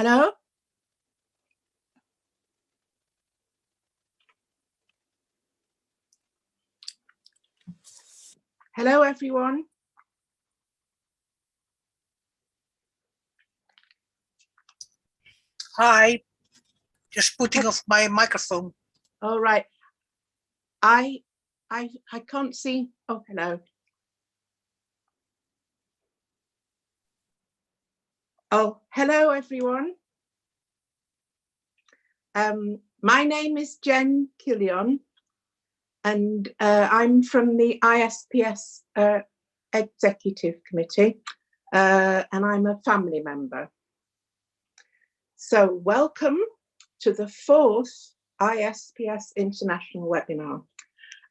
Hello? Hello, everyone. Hi, just putting off my microphone. All right. I can't see. Oh, hello. Oh, hello, everyone. My name is Jen Kilyon, and I'm from the ISPS Executive Committee, and I'm a family member. So welcome to the 4th ISPS International webinar,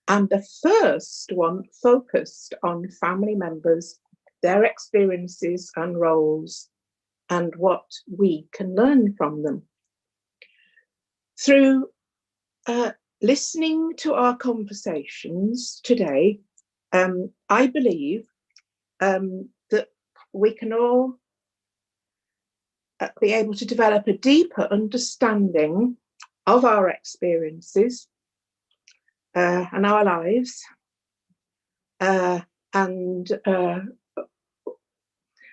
and the first one focused on family members, their experiences and roles, and what we can learn from them. Through listening to our conversations today, I believe that we can all be able to develop a deeper understanding of our experiences and our lives, and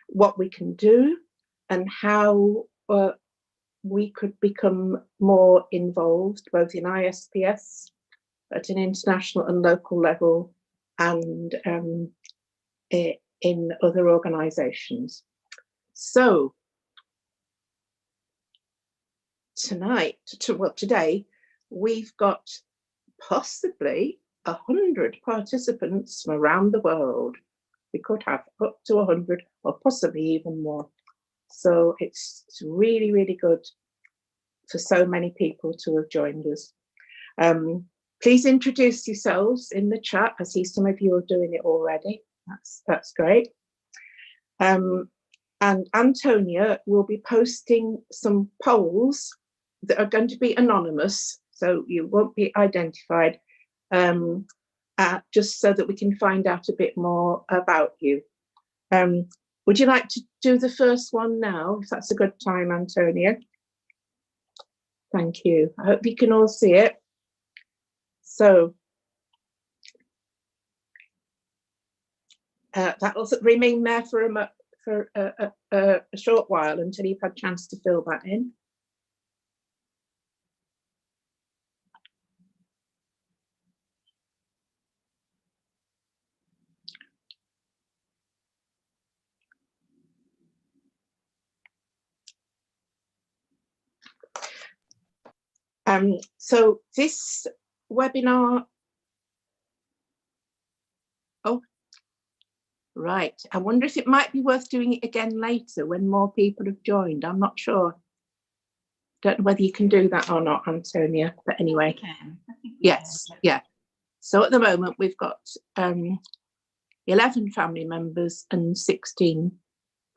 what we can do and how we could become more involved, both in ISPS at an international and local level, and in other organisations. So today, we've got possibly 100 participants from around the world. We could have up to 100 or possibly even more. So it's really, really good for so many people to have joined us. Please introduce yourselves in the chat. I see some of you are doing it already. That's great. And Antonia will be posting some polls that are going to be anonymous, so you won't be identified, just so that we can find out a bit more about you. Would you like to do the first one now, if that's a good time, Antonia? Thank you. I hope you can all see it. So that will remain there for a short while until you've had a chance to fill that in. So this webinar, oh, right. I wonder if it might be worth doing it again later when more people have joined. I'm not sure. Don't know whether you can do that or not, Antonia, but anyway. I can. Yes, yeah. So at the moment we've got 11 family members and 16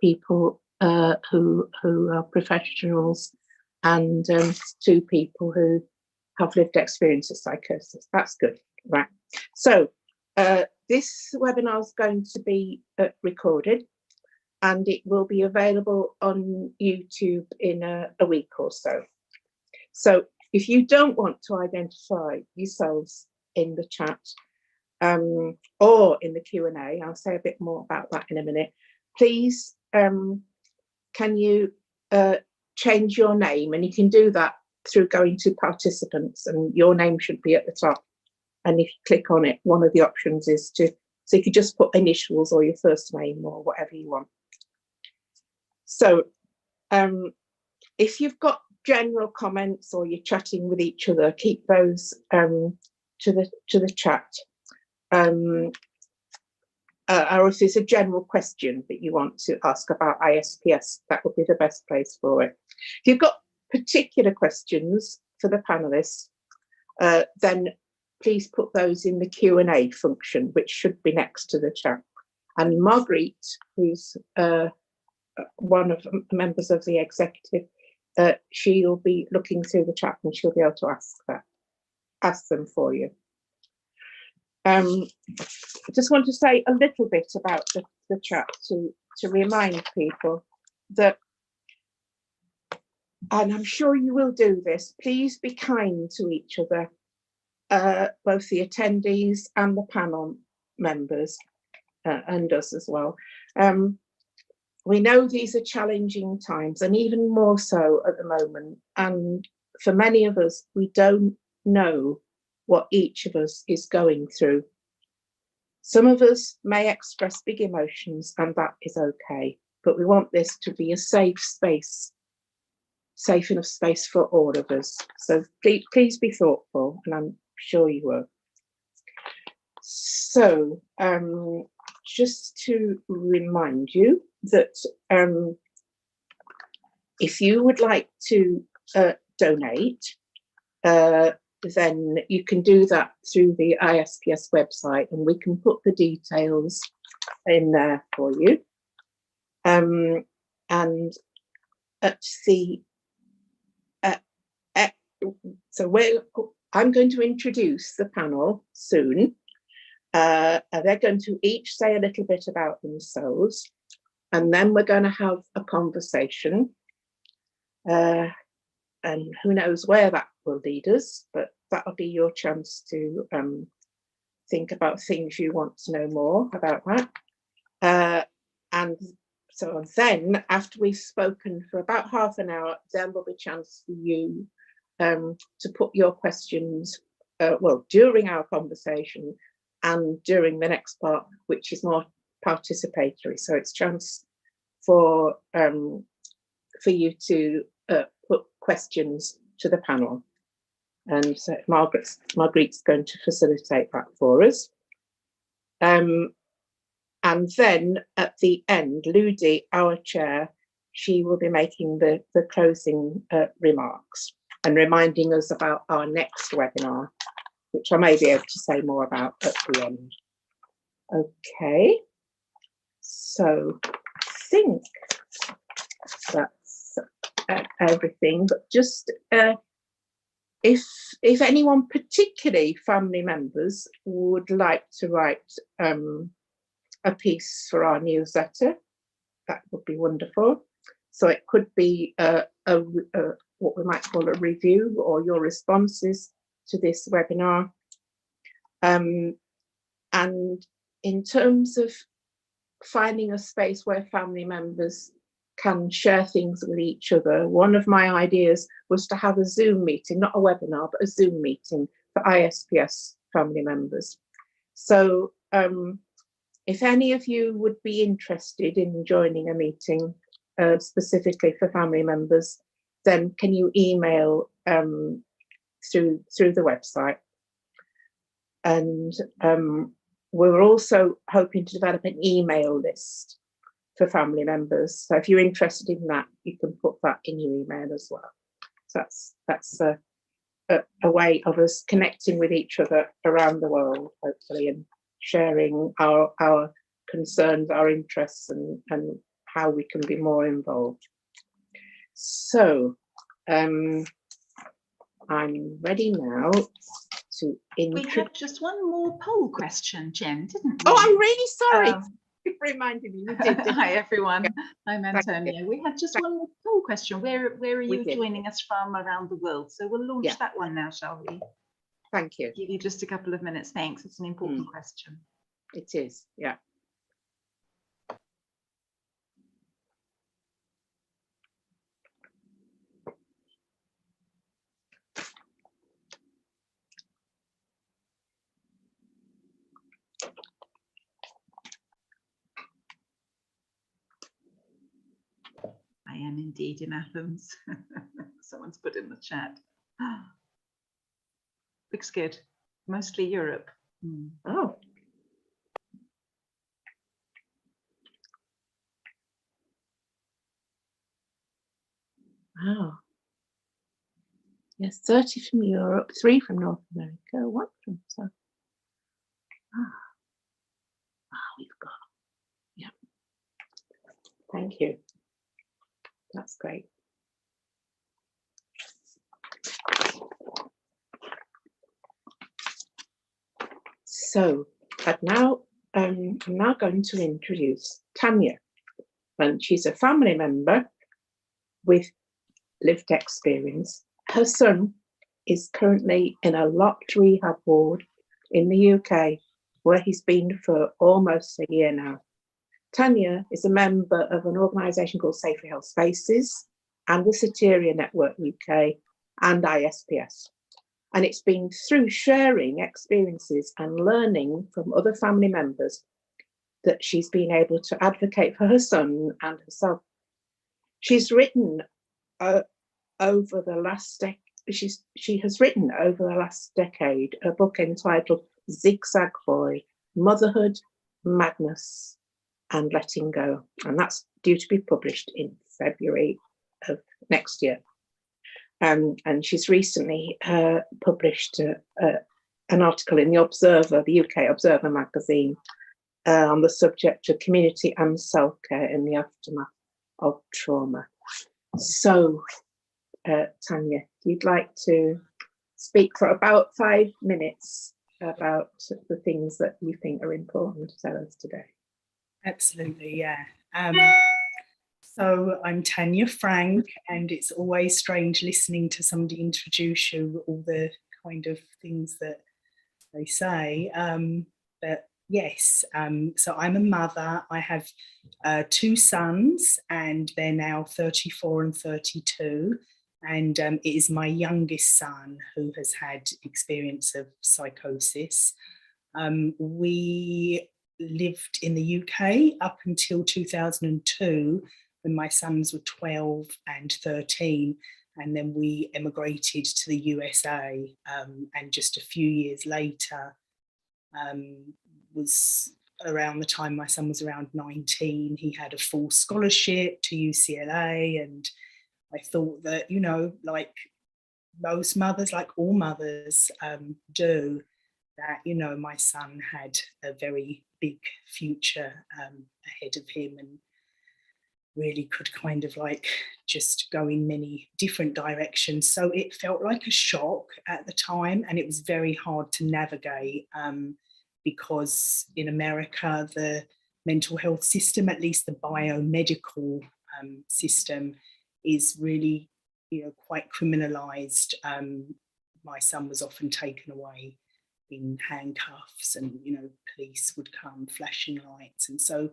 people who are professionals, and 2 people who have lived experience of psychosis. That's good, right? So this webinar is going to be recorded, and it will be available on YouTube in a week or so. So if you don't want to identify yourselves in the chat or in the Q&A, I'll say a bit more about that in a minute, please can you change your name? And you can do that through going to participants, and your name should be at the top. And if you click on it, one of the options is to, so you could just put initials or your first name or whatever you want. So if you've got general comments or you're chatting with each other, keep those to the chat. Or if there's a general question that you want to ask about ISPS, that would be the best place for it. If you've got particular questions for the panelists, then please put those in the Q&A function, which should be next to the chat. And Marguerite, who's one of the members of the executive, she'll be looking through the chat and she'll be able to ask them for you. I just want to say a little bit about the chat to remind people that and I'm sure you will do this, please be kind to each other, both the attendees and the panel members, and us as well. We know these are challenging times, and even more so at the moment. And for many of us, we don't know what each of us is going through. Some of us may express big emotions, and that is okay. But we want this to be a safe space, safe enough space for all of us. So please be thoughtful, and I'm sure you will. So just to remind you that if you would like to donate, then you can do that through the ISPS website, and we can put the details in there for you. And at the I'm going to introduce the panel soon. They're going to each say a little bit about themselves, and then we're going to have a conversation. And who knows where that will lead us, but that'll be your chance to think about things you want to know more about that. And so then, after we've spoken for about half an hour, then there'll be a chance for you to put your questions, well, during our conversation and during the next part, which is more participatory. So it's a chance for you to put questions to the panel. And so Margaret's going to facilitate that for us. And then at the end, Ludi, our chair, she will be making the closing remarks and reminding us about our next webinar, which I may be able to say more about at the end. Okay, so I think that's everything, but just if anyone, particularly family members, would like to write a piece for our newsletter, that would be wonderful. So it could be what we might call a review, or your responses to this webinar. And in terms of finding a space where family members can share things with each other, one of my ideas was to have a Zoom meeting, not a webinar, but a Zoom meeting for ISPS family members. So if any of you would be interested in joining a meeting specifically for family members, then can you email through the website? And we're also hoping to develop an email list for family members. So if you're interested in that, you can put that in your email as well. So that's a way of us connecting with each other around the world, hopefully, and sharing our concerns, our interests, and how we can be more involved. So I'm ready now to We have just one more poll question, Jen, didn't we? Oh, I'm really sorry. It reminded me. Hi everyone. Yeah. I'm Antonia. We had just one more poll question. Where are you joining us from around the world? So we'll launch that one now, shall we? Thank you. Give you just a couple of minutes. Thanks. It's an important question. It is, yeah. I am indeed in Athens. Someone's put in the chat. Looks good. Mostly Europe. Oh. Wow. Yes, 30 from Europe, 3 from North America, 1 from South. We've got, yeah. Thank you. That's great. So I'm now going to introduce Tanya, and she's a family member with lived experience. Her son is currently in a locked rehab ward in the UK, where he's been for almost a year now. Tanya is a member of an organisation called Safely Held Spaces and the Soteria Network UK and ISPS. And it's been through sharing experiences and learning from other family members that she's been able to advocate for her son and herself. She's written over the last decade a book entitled Zigzag Boy, Motherhood, Madness and Letting Go. And that's due to be published in February of next year. And she's recently published an article in the Observer, the UK Observer magazine, on the subject of community and self-care in the aftermath of trauma. So, Tanya, if you'd like to speak for about 5 minutes about the things that you think are important to tell us today. Absolutely, yeah. So I'm Tanya Frank, and it's always strange listening to somebody introduce you, all the kind of things that they say. But yes, so I'm a mother. I have 2 sons, and they're now 34 and 32. And it is my youngest son who has had experience of psychosis. We lived in the UK up until 2002, when my sons were 12 and 13, and then we emigrated to the USA. And just a few years later, was around the time my son was around 19, he had a full scholarship to UCLA, and I thought that, you know, like most mothers, like all mothers do, that, you know, my son had a very big future ahead of him, and really could kind of like just go in many different directions. So it felt like a shock at the time, and it was very hard to navigate because in America, the mental health system, at least the biomedical system, is really, you know, quite criminalized. My son was often taken away in handcuffs, and, you know, police would come flashing lights. And so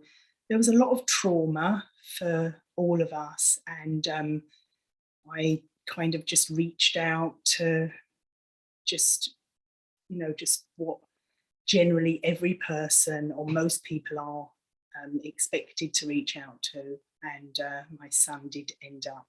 there was a lot of trauma for all of us. And I kind of just reached out to just, you know, just what generally every person or most people are expected to reach out to. And my son did end up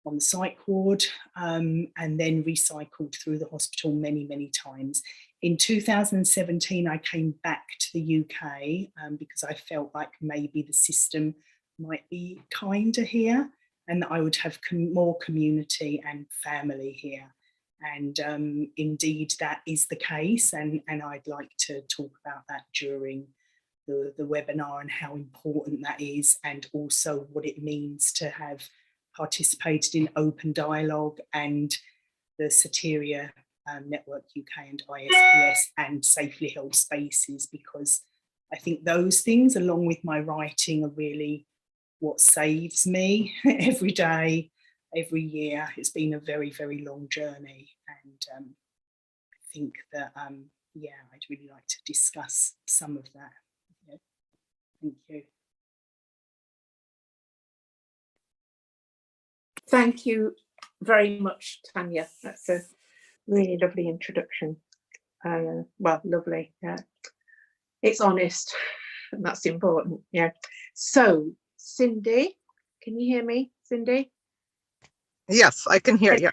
on the psych ward and then recycled through the hospital many, many times. In 2017, I came back to the UK because I felt like maybe the system might be kinder here, and that I would have more community and family here. And indeed, that is the case. And I'd like to talk about that during the webinar, and how important that is, and also what it means to have participated in open dialogue and the Soteria Network UK and ISPS and Safely Held Spaces, because I think those things, along with my writing, are really what saves me every day, every year. It's been a very, very long journey, and I think that, yeah, I'd really like to discuss some of that. Yeah. Thank you. Thank you very much, Tanya. That's a really lovely introduction. Well, lovely. Yeah, it's honest, and that's important. Yeah. So, Cindi, can you hear me, Cindi? Yes, I can hear you.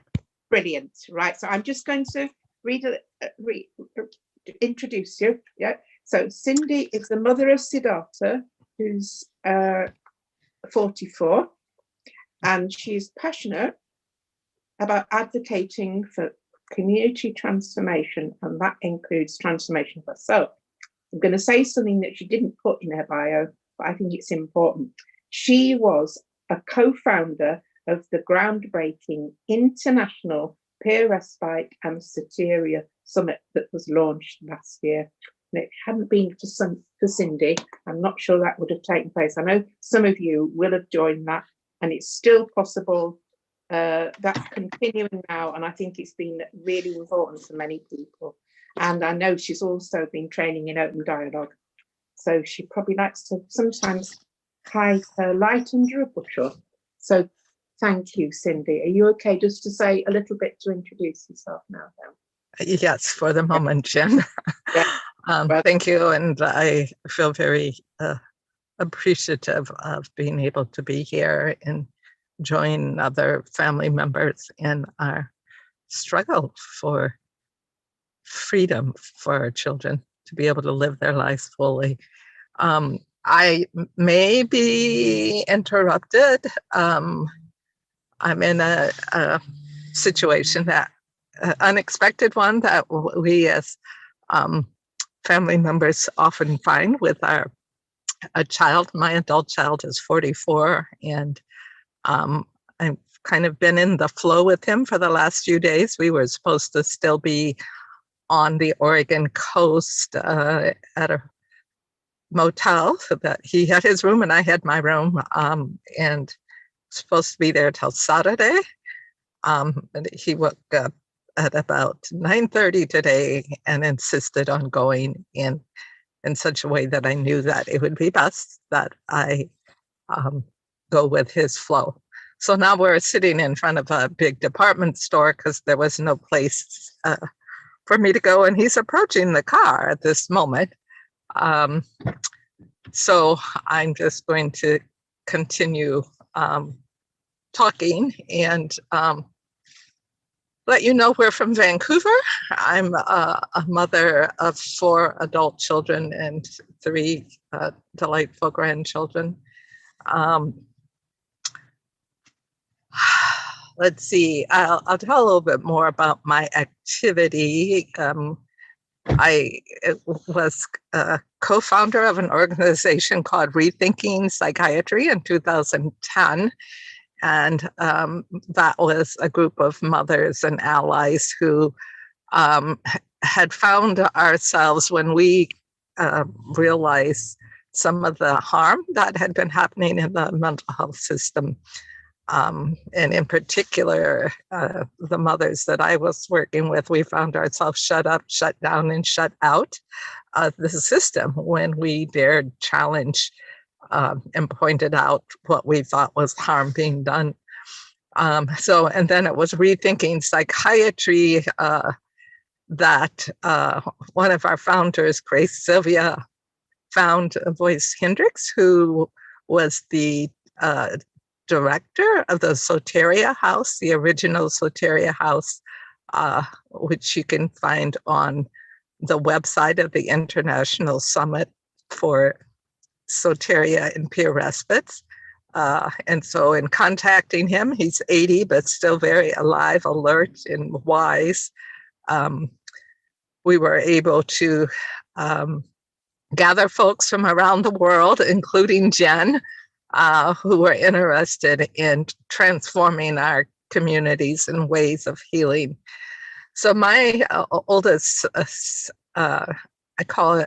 Brilliant. Right. So I'm just going to introduce you. Yeah. So Cindi is the mother of Siddhartha, who's 44, and she's passionate about advocating for community transformation, and that includes transformation of herself. I'm going to say something that she didn't put in her bio, but I think it's important. She was a co-founder of the groundbreaking International Peer Respite and Soteria Summit that was launched last year. And if it hadn't been for Cindi, I'm not sure that would have taken place. I know some of you will have joined that, and it's still possible that's continuing now, and I think it's been really important for many people. And I know she's also been training in open dialogue, so she probably likes to sometimes hide her light under a bushel. So thank you, Cindi. Are you okay just to say a little bit to introduce yourself now? Yes, for the moment, Jen. Yeah. Thank you, and I feel very appreciative of being able to be here and join other family members in our struggle for freedom for our children to be able to live their lives fully. I may be interrupted. I'm in a situation that unexpected one that we as family members often find with a child. My adult child is 44, and I've kind of been in the flow with him for the last few days. We were supposed to still be on the Oregon coast at a motel, so that he had his room and I had my room, and supposed to be there till Saturday. And he woke up at about 9:30 today and insisted on going in such a way that I knew that it would be best that I go with his flow. So now we're sitting in front of a big department store because there was no place for me to go, and he's approaching the car at this moment. So I'm just going to continue talking and let you know we're from Vancouver. I'm a mother of 4 adult children and 3 delightful grandchildren. Let's see, I'll tell a little bit more about my activity. I was a co-founder of an organization called Rethinking Psychiatry in 2010. And that was a group of mothers and allies who had found ourselves when we realized some of the harm that had been happening in the mental health system. And in particular, the mothers that I was working with, we found ourselves shut up, shut down, and shut out of the system when we dared challenge and pointed out what we thought was harm being done. And then it was Rethinking Psychiatry that one of our founders, Grace Sylvia, found Voice Hendricks, who was the director of the Soteria House, the original Soteria House, which you can find on the website of the International Summit for Soteria and Peer Respites. And so in contacting him, he's 80, but still very alive, alert, and wise. We were able to gather folks from around the world, including Jen, who were interested in transforming our communities and ways of healing. So my oldest, I call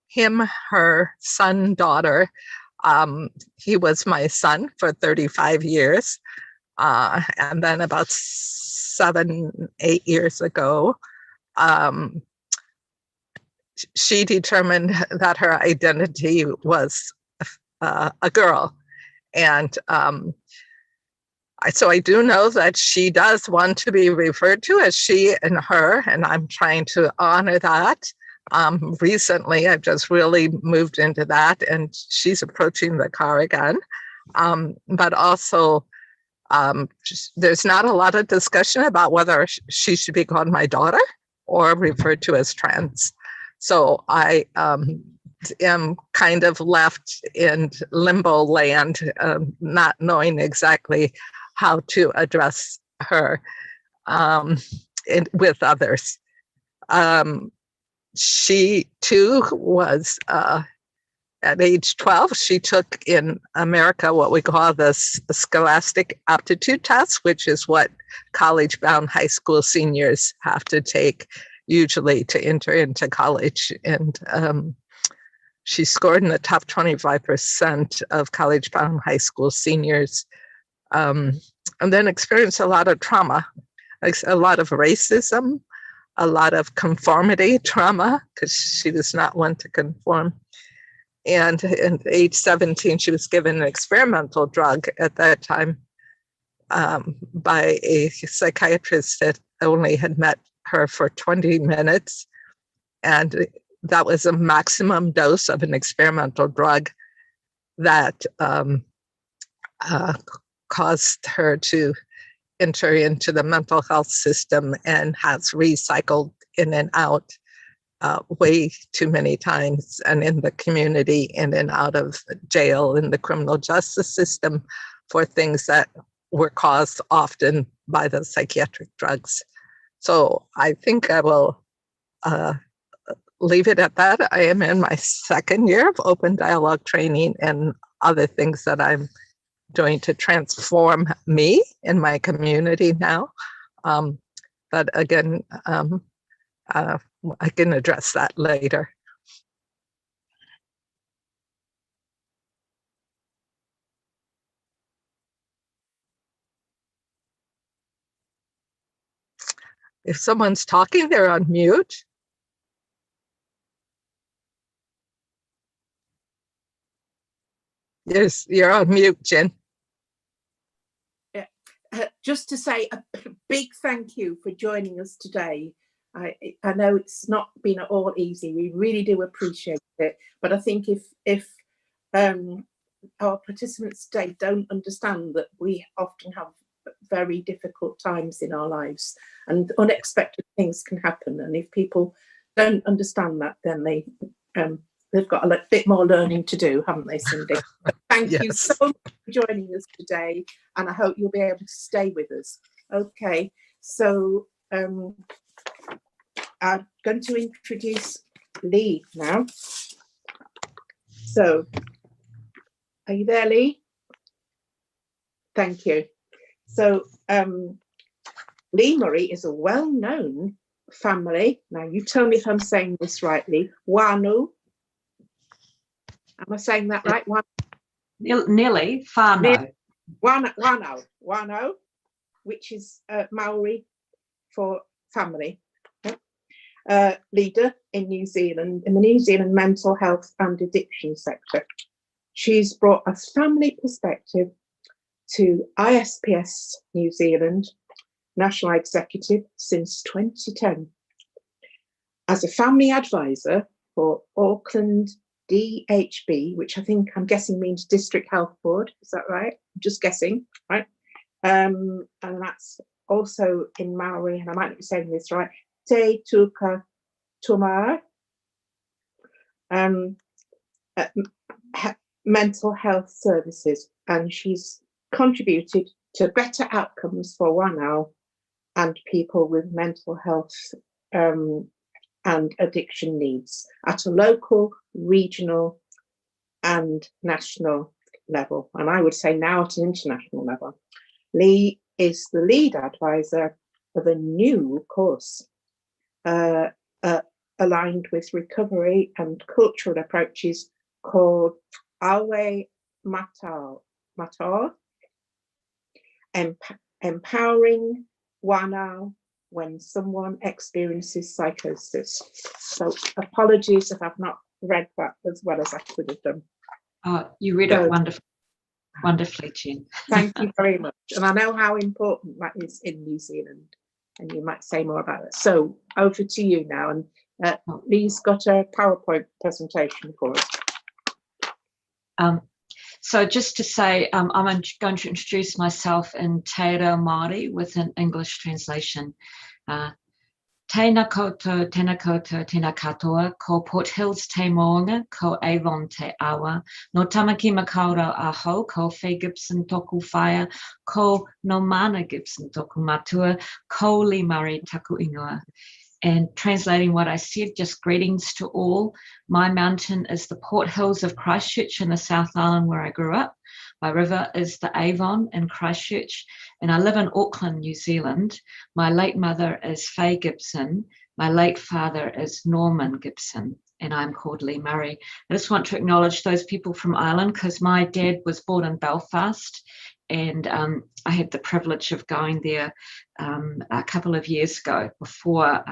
him her son, daughter. He was my son for 35 years. And then about 7, 8 years ago, she determined that her identity was a girl. And so I do know that she does want to be referred to as she and her, and I'm trying to honor that. Recently, I've just really moved into that, and she's approaching the car again. But also, there's not a lot of discussion about whether she should be called my daughter or referred to as trans. So I am kind of left in limbo land, not knowing exactly how to address her with others. She too was, at age 12, she took in America what we call the Scholastic Aptitude Test, which is what college-bound high school seniors have to take usually to enter into college. And she scored in the top 25% of college-bound high school seniors and then experienced a lot of trauma, a lot of racism, a lot of conformity trauma, because she was not one to conform. And at age 17, she was given an experimental drug at that time by a psychiatrist that only had met her for 20 minutes. And that was a maximum dose of an experimental drug that caused her to enter into the mental health system and has recycled in and out way too many times, and in the community, in and out of jail, in the criminal justice system, for things that were caused often by the psychiatric drugs. So I think I will leave it at that. I am in my second year of open dialogue training and other things that I'm doing to transform me in my community now. But again, I can address that later. If someone's talking, they're on mute. Yes, you're on mute, Jen. Yeah. Just to say a big thank you for joining us today. I know it's not been at all easy. We really do appreciate it. But I think if our participants today don't understand that we often have very difficult times in our lives and unexpected things can happen, and if people don't understand that, then they've got a bit more learning to do, haven't they, Cindi? Thank you so much for joining us today, and I hope you'll be able to stay with us. Okay, so I'm going to introduce Leigh now. So, are you there, Leigh? Thank you. So, Leigh Murray is a well-known family. Now, you tell me if I'm saying this rightly. Whānau. Am I saying that right? Nearly. Whānau. Whānau, which is Maori for family. Leader in New Zealand, in the New Zealand mental health and addiction sector. She's brought a family perspective to Isps New Zealand, National Executive since 2010. As a family advisor for Auckland DHB, which I'm guessing means District Health Board, is that right? I'm just guessing, right? And that's also in Maori, and I might not be saying this right, Te Tuka Tumar, mental health services, and she's contributed to better outcomes for Whānau and people with mental health and addiction needs at a local, regional and national level, and I would say now at an international level. Leigh is the lead advisor of a new course aligned with recovery and cultural approaches called Awe Matar, empowering Whānau when someone experiences psychosis. So apologies if I've not read that as well as I could have done. Oh, you read it wonderfully, Jen. Thank you very much. And I know how important that is in New Zealand, and you might say more about it. So over to you now, and Leigh's got a PowerPoint presentation for us. So just to say, I'm going to introduce myself in Te Reo Māori with an English translation. Tēnā koutou, tēnā katoa, ko Port Hills te moonga, ko Avon te awa, no Tamaki Makaurau aho, ko Faye Gibson toku whaia, ko no Mana Gibson toku matua, ko Leigh Murray taku ingoa. And translating what I said, just greetings to all. My mountain is the Port Hills of Christchurch in the South Island where I grew up. My river is the Avon in Christchurch, and I live in Auckland, New Zealand. My late mother is Faye Gibson. My late father is Norman Gibson, and I'm called Leigh Murray. I just want to acknowledge those people from Ireland because my dad was born in Belfast and I had the privilege of going there a couple of years ago before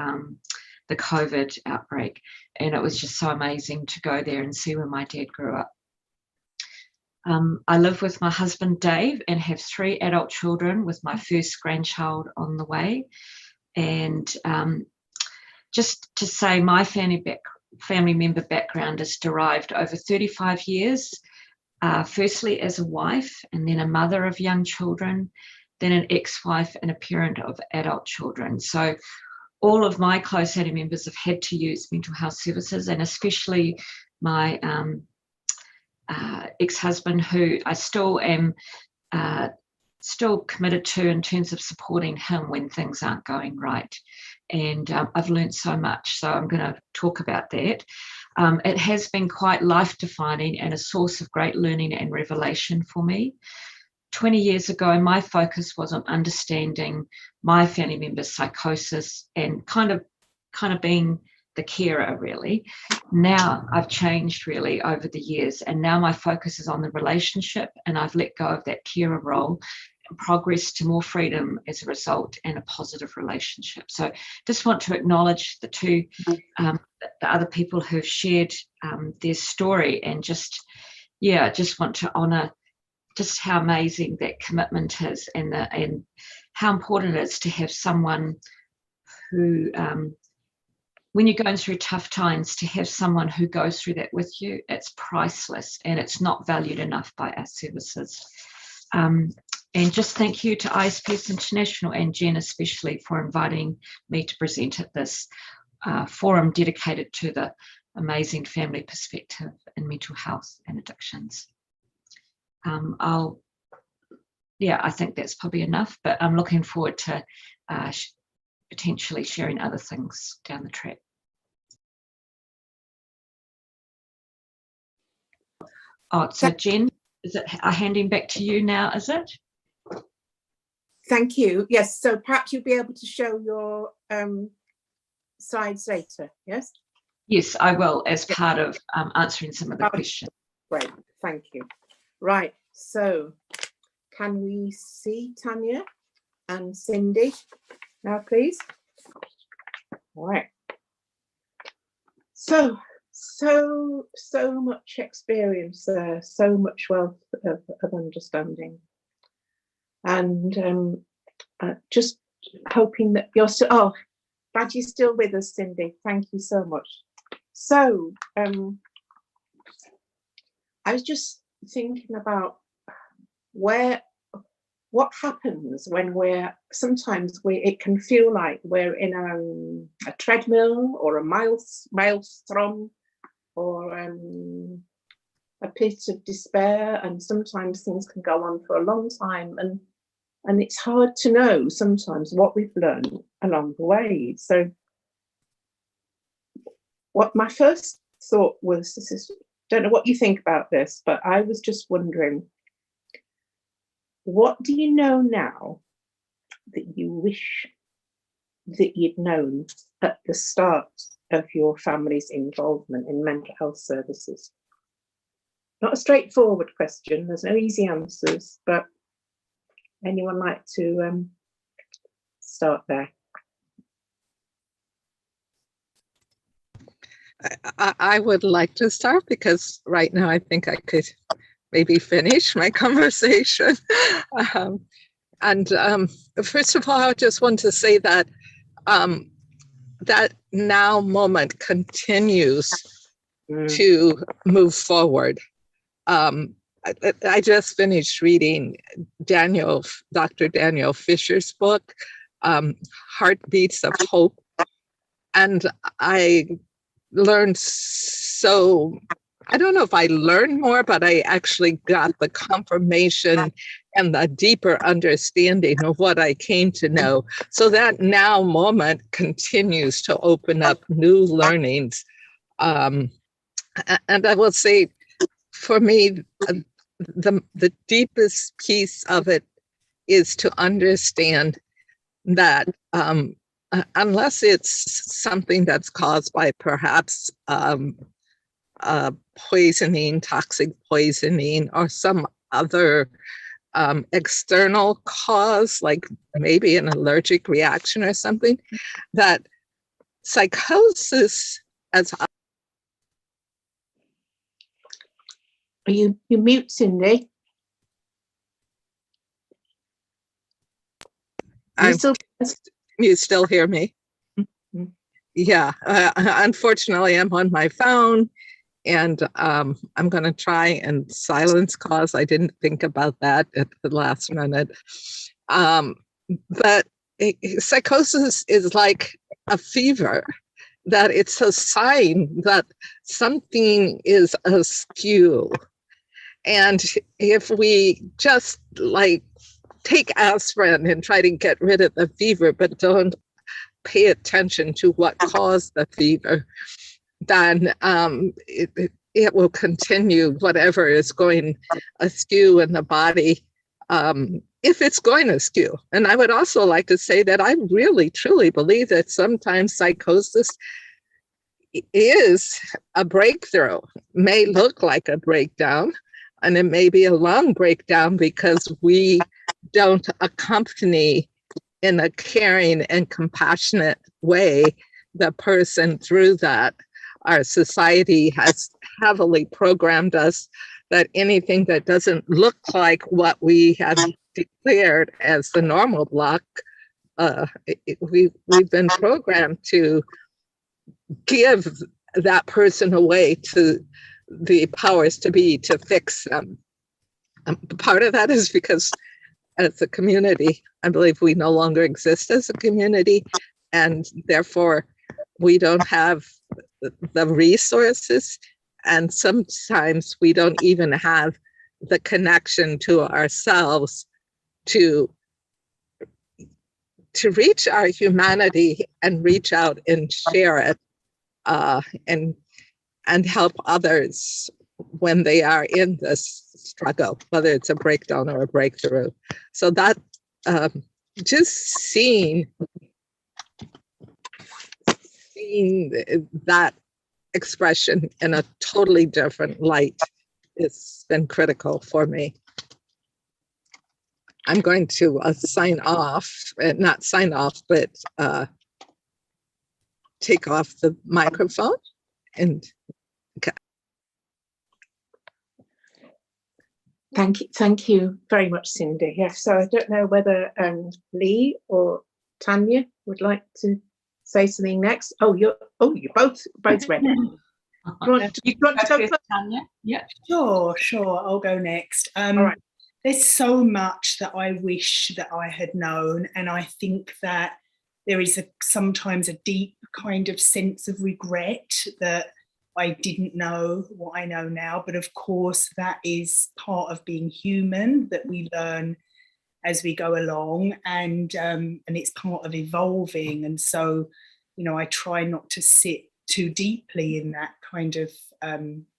the COVID outbreak, and it was just so amazing to go there and see where my dad grew up. I live with my husband Dave and have 3 adult children, with my first grandchild on the way. And just to say, my family member background is derived over 35 years, firstly as a wife, and then a mother of young children, then an ex-wife and a parent of adult children. So all of my close family members have had to use mental health services, and especially my ex-husband, who I still am still committed to in terms of supporting him when things aren't going right. And I've learned so much, so I'm going to talk about that. It has been quite life-defining and a source of great learning and revelation for me. 20 years ago, my focus was on understanding my family members' psychosis and kind of being the carer, really. Now I've changed really over the years, and now my focus is on the relationship, and I've let go of that carer role and progress to more freedom as a result, and a positive relationship. So just want to acknowledge the two the other people who've shared their story, and just want to honor just how amazing that commitment is, and how important it is to have someone who when you're going through tough times, to have someone who goes through that with you. It's priceless, and it's not valued enough by our services. And just thank you to Isps International and Jen especially for inviting me to present at this forum dedicated to the amazing family perspective in mental health and addictions. I think that's probably enough, but I'm looking forward to potentially sharing other things down the track. Oh, so Jen, is it handing back to you now, is it? Thank you. Yes, so perhaps you'll be able to show your slides later, yes? Yes, I will, as part of answering some of the questions. Great, thank you. Right, so can we see Tanya and Cindi now, please? All right. So much experience there, so much wealth of understanding. And just hoping that you're still, glad you're still with us, Cindi. Thank you so much. So I was just thinking about what happens when it can feel like we're in a treadmill or a maelstrom or a pit of despair, and sometimes things can go on for a long time, and it's hard to know sometimes what we've learned along the way. So what my first thought was, don't know what you think about this, but I was just wondering, what do you know now that you wish that you'd known at the start of your family's involvement in mental health services? Not a straightforward question, there's no easy answers, but anyone like to start there? I would like to start, because right now I think I could maybe finish my conversation. First of all, I just want to say that that now moment continues to move forward. I just finished reading Dr. Daniel Fisher's book, Heartbeats of Hope, and I learned I don't know if I learned more, but I actually got the confirmation and the deeper understanding of what I came to know. So that now moment continues to open up new learnings. And I will say, for me, the deepest piece of it is to understand that unless it's something that's caused by perhaps poisoning, toxic poisoning, or some other external cause, like maybe an allergic reaction or something, that psychosis as you mute, Cindi. You still hear me? Mm-hmm. Yeah, unfortunately, I'm on my phone, and I'm going to try and silence calls. I didn't think about that at the last minute. But psychosis is like a fever, that it's a sign that something is askew. And if we just like take aspirin and try to get rid of the fever, but don't pay attention to what caused the fever, then it will continue whatever is going askew in the body, if it's going askew. And I would also like to say that I really, truly believe that sometimes psychosis is a breakthrough, may look like a breakdown, and it may be a long breakdown because we don't accompany in a caring and compassionate way the person through that. Our society has heavily programmed us that anything that doesn't look like what we have declared as the normal block, we've been programmed to give that person away to the powers to be to fix them. Part of that is because as a community, I believe we no longer exist as a community, and therefore we don't have the resources, and sometimes we don't even have the connection to ourselves to reach our humanity and reach out and share it, and help others when they are in this struggle, whether it's a breakdown or a breakthrough. So that just seeing that expression in a totally different light has been critical for me. I'm going to sign off, not sign off, but take off the microphone. And okay. Thank you very much, Cindi. Yes, so I don't know whether Leigh or Tanya would like to say something next. You're both ready. You want to go first, Tanya? Yeah. Sure, I'll go next. All right. There's so much that I wish that I had known, and I think that there is sometimes a deep kind of sense of regret that I didn't know what I know now. But of course, that is part of being human, that we learn as we go along, and it's part of evolving. And so, I try not to sit too deeply in that kind of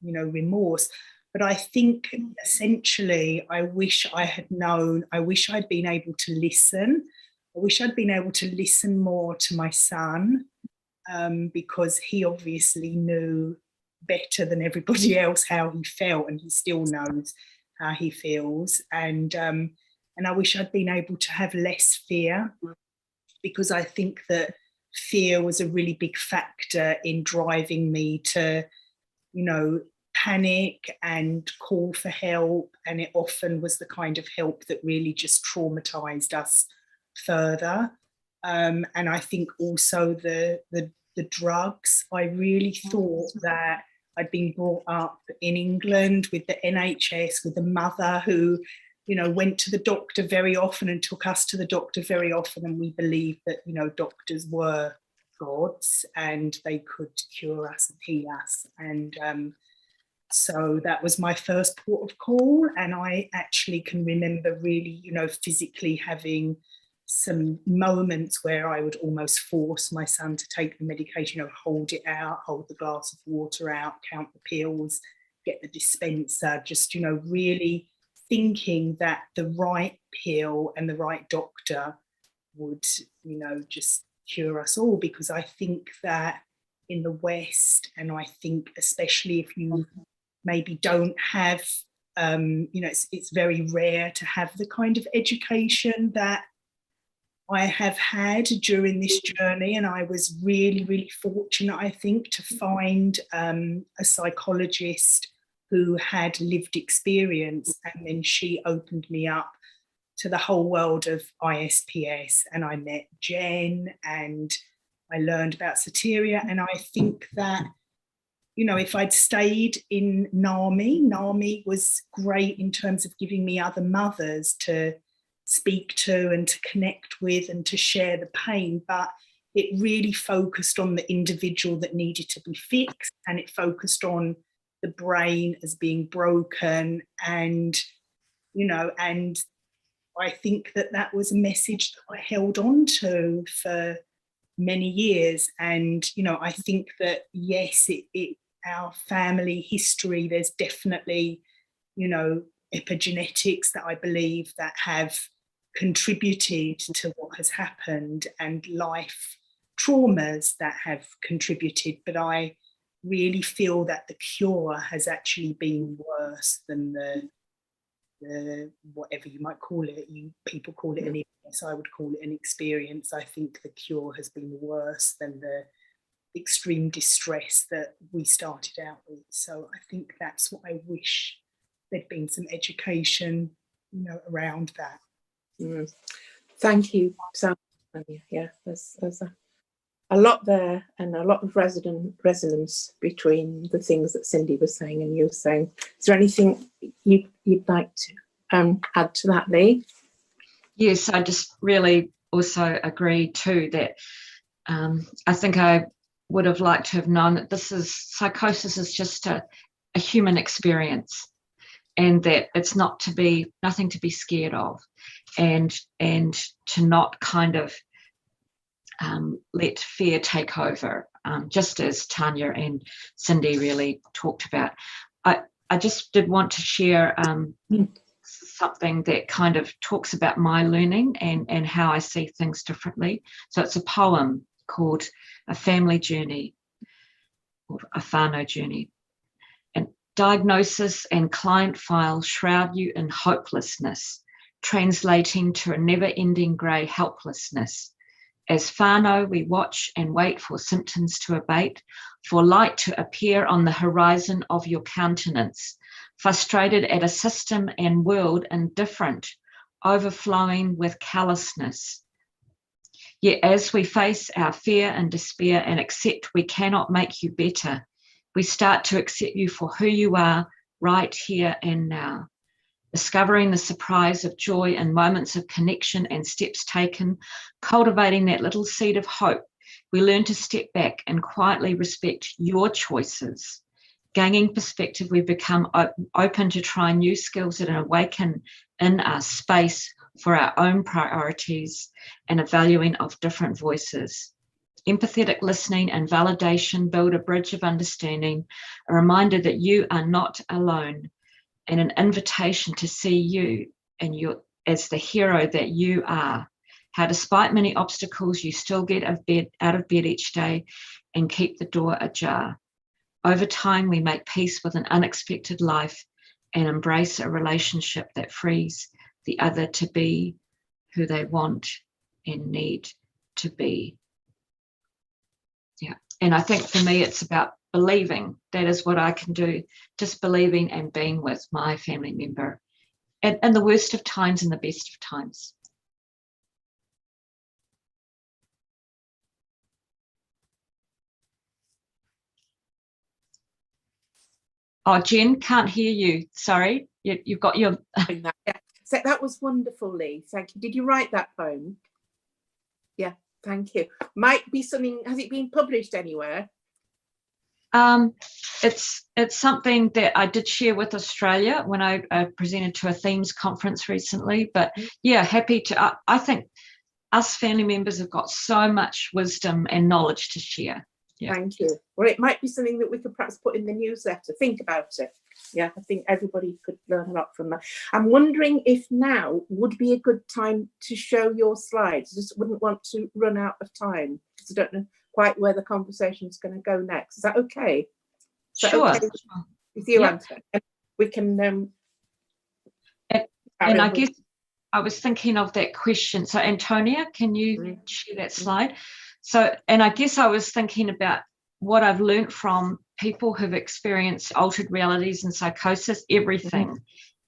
remorse. But I think essentially, I wish I had known. I wish I'd been able to listen. I wish I'd been able to listen more to my son, because he obviously knew better than everybody else how he felt, and he still knows how he feels. And I wish I'd been able to have less fear, because I think that fear was a really big factor in driving me to, panic and call for help. And it often was the kind of help that really just traumatized us further. And I think also the drugs, I really thought that I'd been brought up in England with the NHS, with a mother who, went to the doctor very often and took us to the doctor very often. And we believed that, doctors were gods and they could cure us and heal us. And so that was my first port of call. And I actually can remember really, physically having some moments where I would almost force my son to take the medication, hold it out, hold the glass of water out, count the pills, get the dispenser, just, really thinking that the right pill and the right doctor would, just cure us all. Because I think that in the West, and I think especially if you maybe don't have you know, it's very rare to have the kind of education that I have had during this journey, and I was really, really fortunate, I think, to find a psychologist who had lived experience, and then she opened me up to the whole world of ISPS, and I met Jen and I learned about Soteria. And I think that, you know, if I'd stayed in NAMI was great in terms of giving me other mothers to speak to and to connect with and to share the pain, but it really focused on the individual that needed to be fixed, and it focused on the brain as being broken. And, you know, and I think that was a message that I held on to for many years. And, you know, I think that, yes, our family history, there's definitely, you know, epigenetics that I believe that have contributed to what has happened, and life traumas that have contributed. But I really feel that the cure has actually been worse than the whatever you might call it. People call it an illness, I would call it an experience. I think the cure has been worse than the extreme distress that we started out with. So I think that's what I wish there'd been, some education, you know, around that. Thank you, Sam. Yeah, there's a lot there, and a lot of resonance between the things that Cindi was saying and you were saying. Is there anything you'd like to add to that, Leigh? Yes, I just really also agree too that I think I would have liked to have known that psychosis is just a human experience, and that it's nothing to be scared of, and to not kind of let fear take over, just as Tanya and Cindi really talked about. I just did want to share something that kind of talks about my learning and how I see things differently. So it's a poem called A Family Journey, or a whānau journey. And diagnosis and client file shroud you in hopelessness, translating to a never-ending grey helplessness. As whānau, we watch and wait for symptoms to abate, for light to appear on the horizon of your countenance, frustrated at a system and world indifferent, overflowing with callousness. Yet as we face our fear and despair and accept we cannot make you better, we start to accept you for who you are right here and now. Discovering the surprise of joy in moments of connection and steps taken, cultivating that little seed of hope, we learn to step back and quietly respect your choices. Gaining perspective, we become open to try new skills that awaken in us space for our own priorities and a valuing of different voices. Empathetic listening and validation build a bridge of understanding, a reminder that you are not alone, and an invitation to see you and as the hero that you are. How despite many obstacles, you still get out of bed each day and keep the door ajar. Over time, we make peace with an unexpected life and embrace a relationship that frees the other to be who they want and need to be. Yeah, and I think for me, it's about believing. That is what I can do, just believing and being with my family member in the worst of times and the best of times. Oh, Jen, can't hear you. Sorry, you've got your... Yeah. So that was wonderful, Leigh. Thank you. Did you write that poem? Yeah, thank you. Might be something, has it been published anywhere? It's something that I did share with Australia when I presented to a themes conference recently. But yeah, happy to. I think us family members have got so much wisdom and knowledge to share. Yeah. Thank you. Well, it might be something that we could perhaps put in the newsletter. Think about it. Yeah, I think everybody could learn a lot from that. I'm wondering if now would be a good time to show your slides. I just wouldn't want to run out of time because I don't know quite where the conversation is going to go next. Is that okay? Sure. Okay with you, Yep. Anthony? We can And I guess I was thinking of that question. So Antonia, can you share that slide? So, and I guess I was thinking about what I've learned from people who've experienced altered realities and psychosis, everything.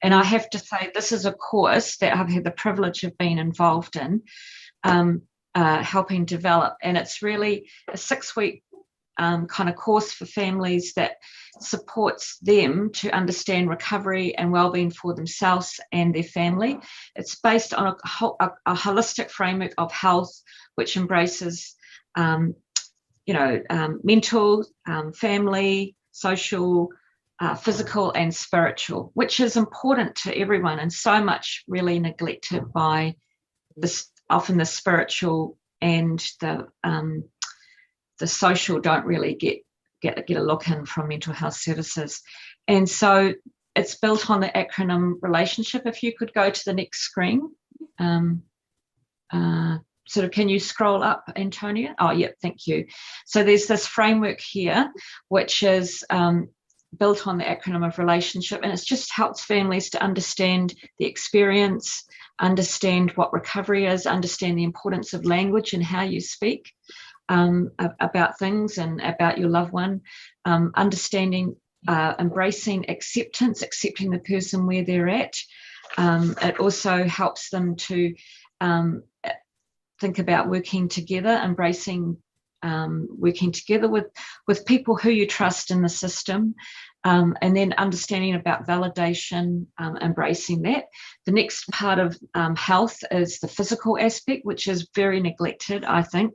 And I have to say, this is a course that I've had the privilege of being involved in, helping develop. And it's really a 6-week kind of course for families that supports them to understand recovery and well-being for themselves and their family. It's based on a holistic framework of health, which embraces mental, family, social, physical and spiritual, which is important to everyone and so much really neglected by this, often the spiritual and the social don't really get a look in from mental health services. And so it's built on the acronym relationship. If you could go to the next screen. Sort of, can you scroll up, Antonia? Oh, yeah, thank you. So there's this framework here, which is built on the acronym of relationship, and it just helps families to understand the experience, understand what recovery is, understand the importance of language and how you speak about things and about your loved one, understanding, embracing acceptance, accepting the person where they're at. It also helps them to think about working together, embracing working together with people who you trust in the system, and then understanding about validation, embracing that. The next part of health is the physical aspect, which is very neglected, I think.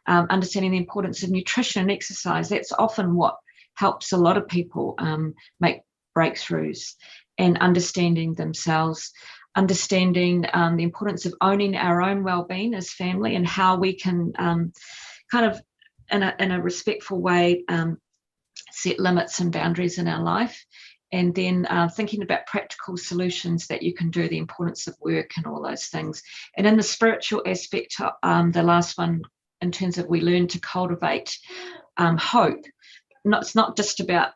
Understanding the importance of nutrition and exercise. That's often what helps a lot of people make breakthroughs, and understanding themselves, understanding the importance of owning our own well-being as family, and how we can kind of in a respectful way set limits and boundaries in our life, and then thinking about practical solutions that you can do, the importance of work and all those things. And in the spiritual aspect, the last one, in terms of we learn to cultivate hope. It's not just about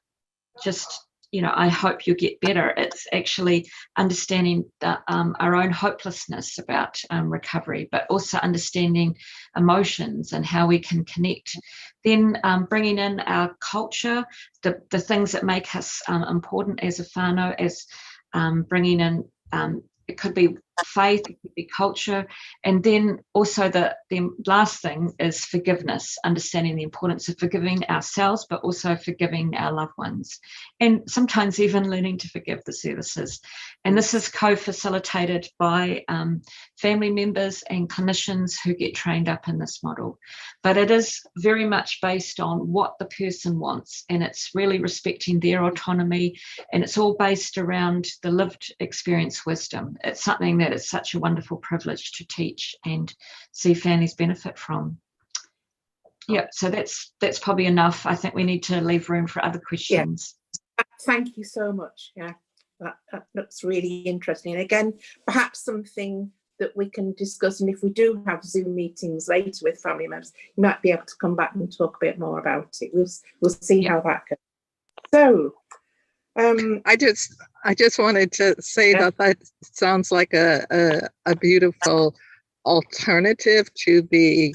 I hope you get better. It's actually understanding our own hopelessness about recovery, but also understanding emotions and how we can connect. Then bringing in our culture, the things that make us important as a whānau, as bringing in, it could be faith, it could be culture. And then also the last thing is forgiveness, understanding the importance of forgiving ourselves, but also forgiving our loved ones. And sometimes even learning to forgive the services. And this is co-facilitated by family members and clinicians who get trained up in this model. But it is very much based on what the person wants, and it's really respecting their autonomy, and it's all based around the lived experience wisdom. It's something that is such a wonderful privilege to teach and see families benefit from. Yeah, so that's probably enough. I think we need to leave room for other questions. Yeah. Thank you so much. Yeah, that looks really interesting. And again, perhaps something that we can discuss, and if we do have Zoom meetings later with family members, you might be able to come back and talk a bit more about it. We'll see how that goes. So I just wanted to say that sounds like a beautiful alternative to the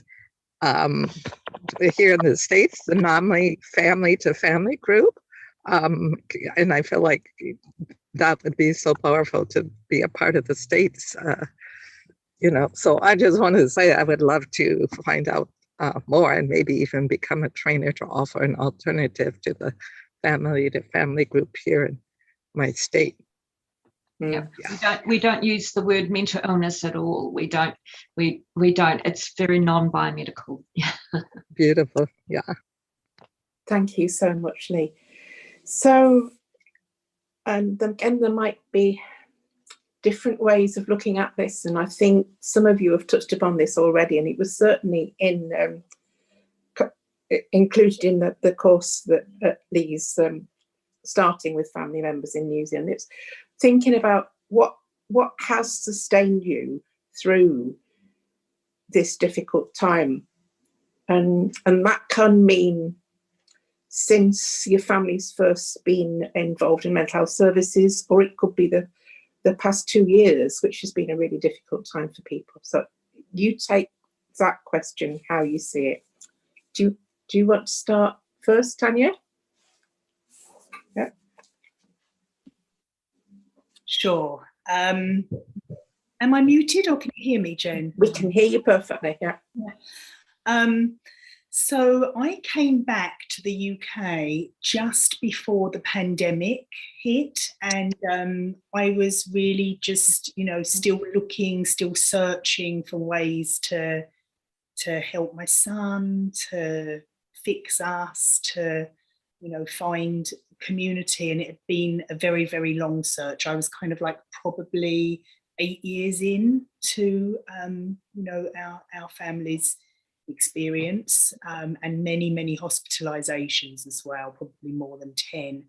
here in the States, the family to family group. And I feel like that would be so powerful to be a part of the States, So I just wanted to say I would love to find out more, and maybe even become a trainer to offer an alternative to the family to family group here in my state. Yeah. We don't use the word mental illness at all. We don't. It's very non-biomedical. Beautiful. Yeah. Thank you so much, Leigh. So, and again, there might be different ways of looking at this, and I think some of you have touched upon this already, and it was certainly included in the course that Leigh's starting with family members in New Zealand. It's thinking about what has sustained you through this difficult time, and that can mean since your family's first been involved in mental health services, or it could be the the past 2 years, which has been a really difficult time for people. So you take that question, how you see it. Do you want to start first, Tanya? Yeah. Sure. Am I muted or can you hear me, Jen? We can hear you perfectly, yeah. So I came back to the UK just before the pandemic hit, and I was really just, still looking, still searching for ways to help my son, to fix us, to, find community. And it had been a very, very long search. I was kind of like probably 8 years in to, our family's experience, and many, many hospitalizations as well, probably more than 10.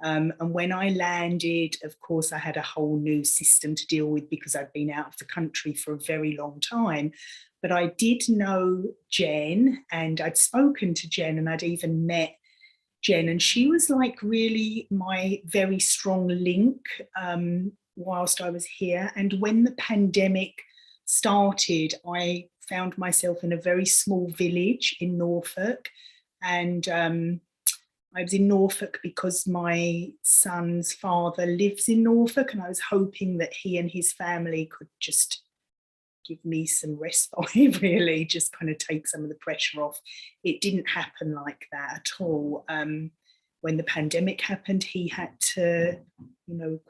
And when I landed, of course, I had a whole new system to deal with because I'd been out of the country for a very long time. But I did know Jen, and I'd spoken to Jen, and I'd even met Jen, and she was like really my very strong link whilst I was here. And when the pandemic started, I found myself in a very small village in Norfolk, and I was in Norfolk because my son's father lives in Norfolk, and I was hoping that he and his family could just give me some respite, really, just kind of take some of the pressure off. It didn't happen like that at all. When the pandemic happened, he had to,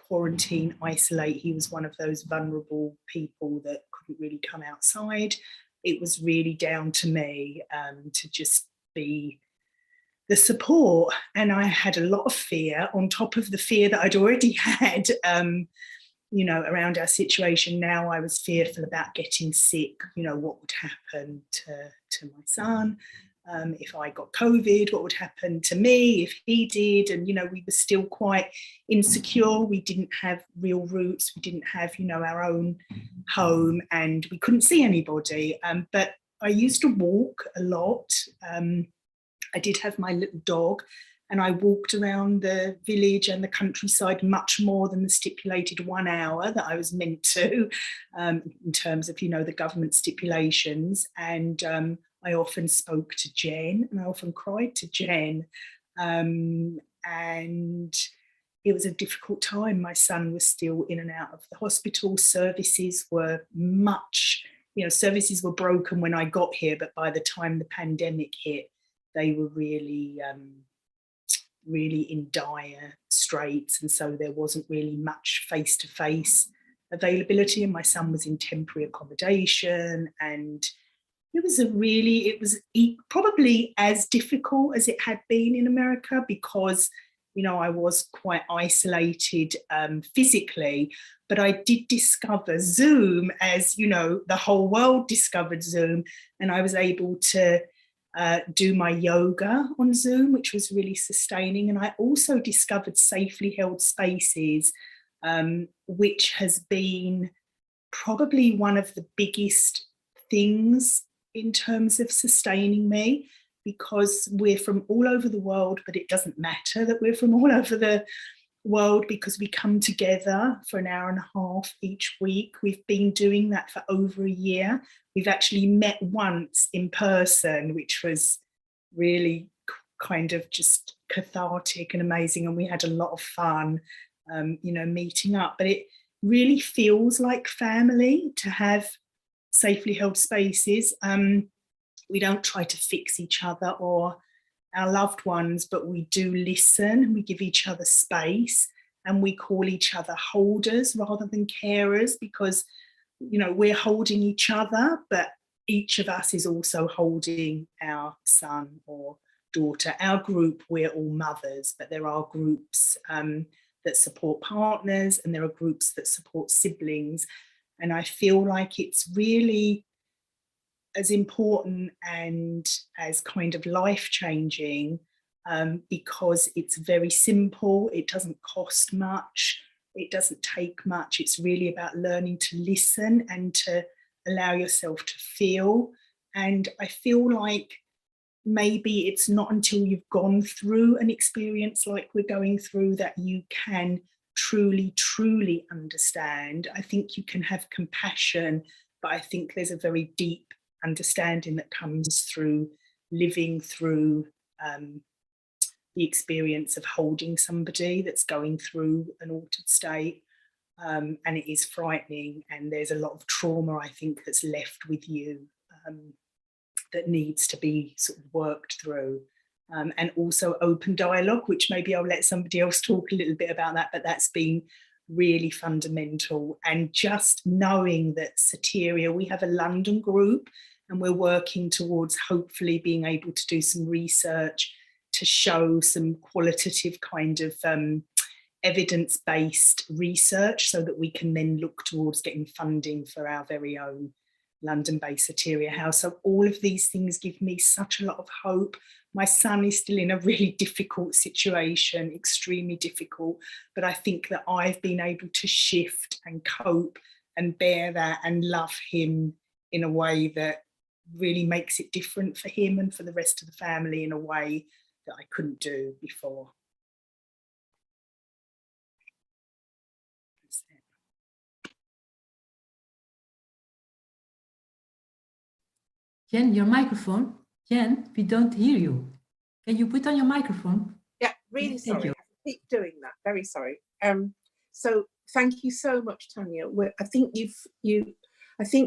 quarantine, isolate. He was one of those vulnerable people that couldn't really come outside. It was really down to me to just be the support. And I had a lot of fear on top of the fear that I'd already had, around our situation. Now I was fearful about getting sick, what would happen to my son. If I got COVID, what would happen to me if he did? And, we were still quite insecure. We didn't have real roots. We didn't have, our own home, and we couldn't see anybody. But I used to walk a lot. I did have my little dog, and I walked around the village and the countryside much more than the stipulated 1 hour that I was meant to, in terms of, the government stipulations. And I often spoke to Jen, and I often cried to Jen. And it was a difficult time. My son was still in and out of the hospital. Services were services were broken when I got here, but by the time the pandemic hit, they were really, really in dire straits. And so there wasn't really much face-to-face availability. And my son was in temporary accommodation, and it was probably as difficult as it had been in America because, I was quite isolated physically, but I did discover Zoom as, the whole world discovered Zoom, and I was able to do my yoga on Zoom, which was really sustaining. And I also discovered safely held spaces, which has been probably one of the biggest things in terms of sustaining me, because we're from all over the world, but it doesn't matter that we're from all over the world because we come together for an hour and a half each week. We've been doing that for over a year. We've actually met once in person, which was really kind of just cathartic and amazing. And we had a lot of fun, meeting up. But it really feels like family to have safely held spaces. We don't try to fix each other or our loved ones, but we do listen, we give each other space, and we call each other holders rather than carers, because we're holding each other, but each of us is also holding our son or daughter. Our group, we're all mothers, but there are groups that support partners, and there are groups that support siblings. And I feel like it's really as important and as kind of life-changing because it's very simple. It doesn't cost much. It doesn't take much. It's really about learning to listen and to allow yourself to feel. And I feel like maybe it's not until you've gone through an experience like we're going through that you can truly understand. I think you can have compassion, but I think there's a very deep understanding that comes through living through the experience of holding somebody that's going through an altered state. And it is frightening, and there's a lot of trauma, I think, that's left with you that needs to be sort of worked through. And also open dialogue, which maybe I'll let somebody else talk a little bit about that, but that's been really fundamental. And just knowing that Soteria, we have a London group, and we're working towards hopefully being able to do some research to show some qualitative kind of evidence-based research, so that we can then look towards getting funding for our very own London-based Soteria House. So all of these things give me such a lot of hope. My son is still in a really difficult situation, extremely difficult, but I think that I've been able to shift and cope and bear that and love him in a way that really makes it different for him and for the rest of the family in a way that I couldn't do before. Jen, your microphone. Jen, we don't hear you. Can you put on your microphone? Yeah, really Thank sorry. you. I keep doing that. Very sorry. So thank you so much, Tanya. I think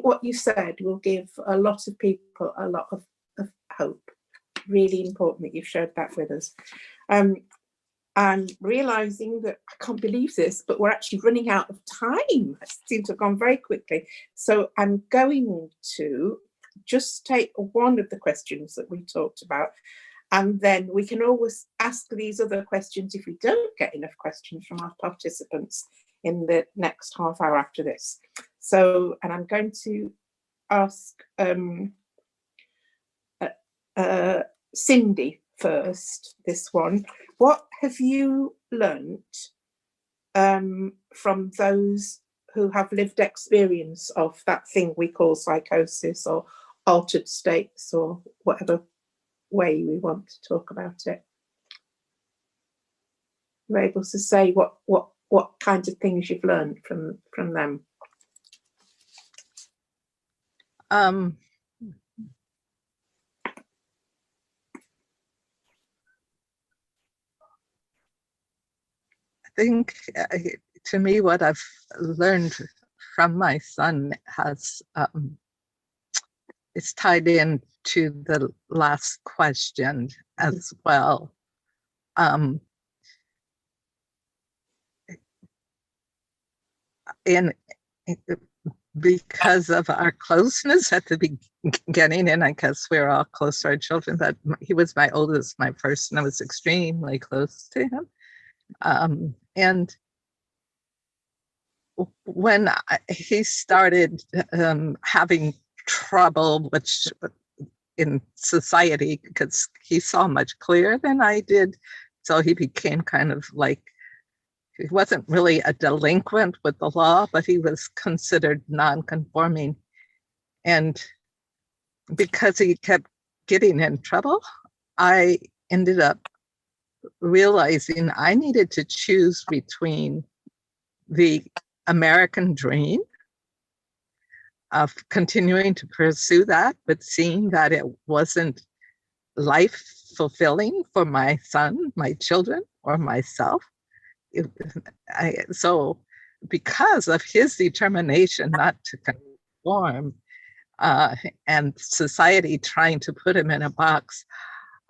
what you said will give a lot of people a lot of hope. Really important that you've shared that with us. And realizing that I can't believe this, but we're actually running out of time. It seems to have gone very quickly. So I'm going to just take one of the questions that we talked about, and then we can always ask these other questions if we don't get enough questions from our participants in the next half hour after this. So, and I'm going to ask Cindi first, this one. What have you learnt from those who have lived experience of that thing we call psychosis or altered states, or whatever way we want to talk about it? You're able to say what kinds of things you've learned from them. I think to me, what I've learned from my son has it's tied in to the last question as well. And because of our closeness at the beginning, and I guess we're all close to our children, but he was my oldest, my first, and I was extremely close to him. And when he started having trouble, which in society, because he saw much clearer than I did, so he became kind of like, he wasn't really a delinquent with the law, but he was considered non-conforming. And because he kept getting in trouble, I ended up realizing I needed to choose between the American dream of continuing to pursue that, but seeing that it wasn't life fulfilling for my son, my children, or myself. So because of his determination not to conform and society trying to put him in a box,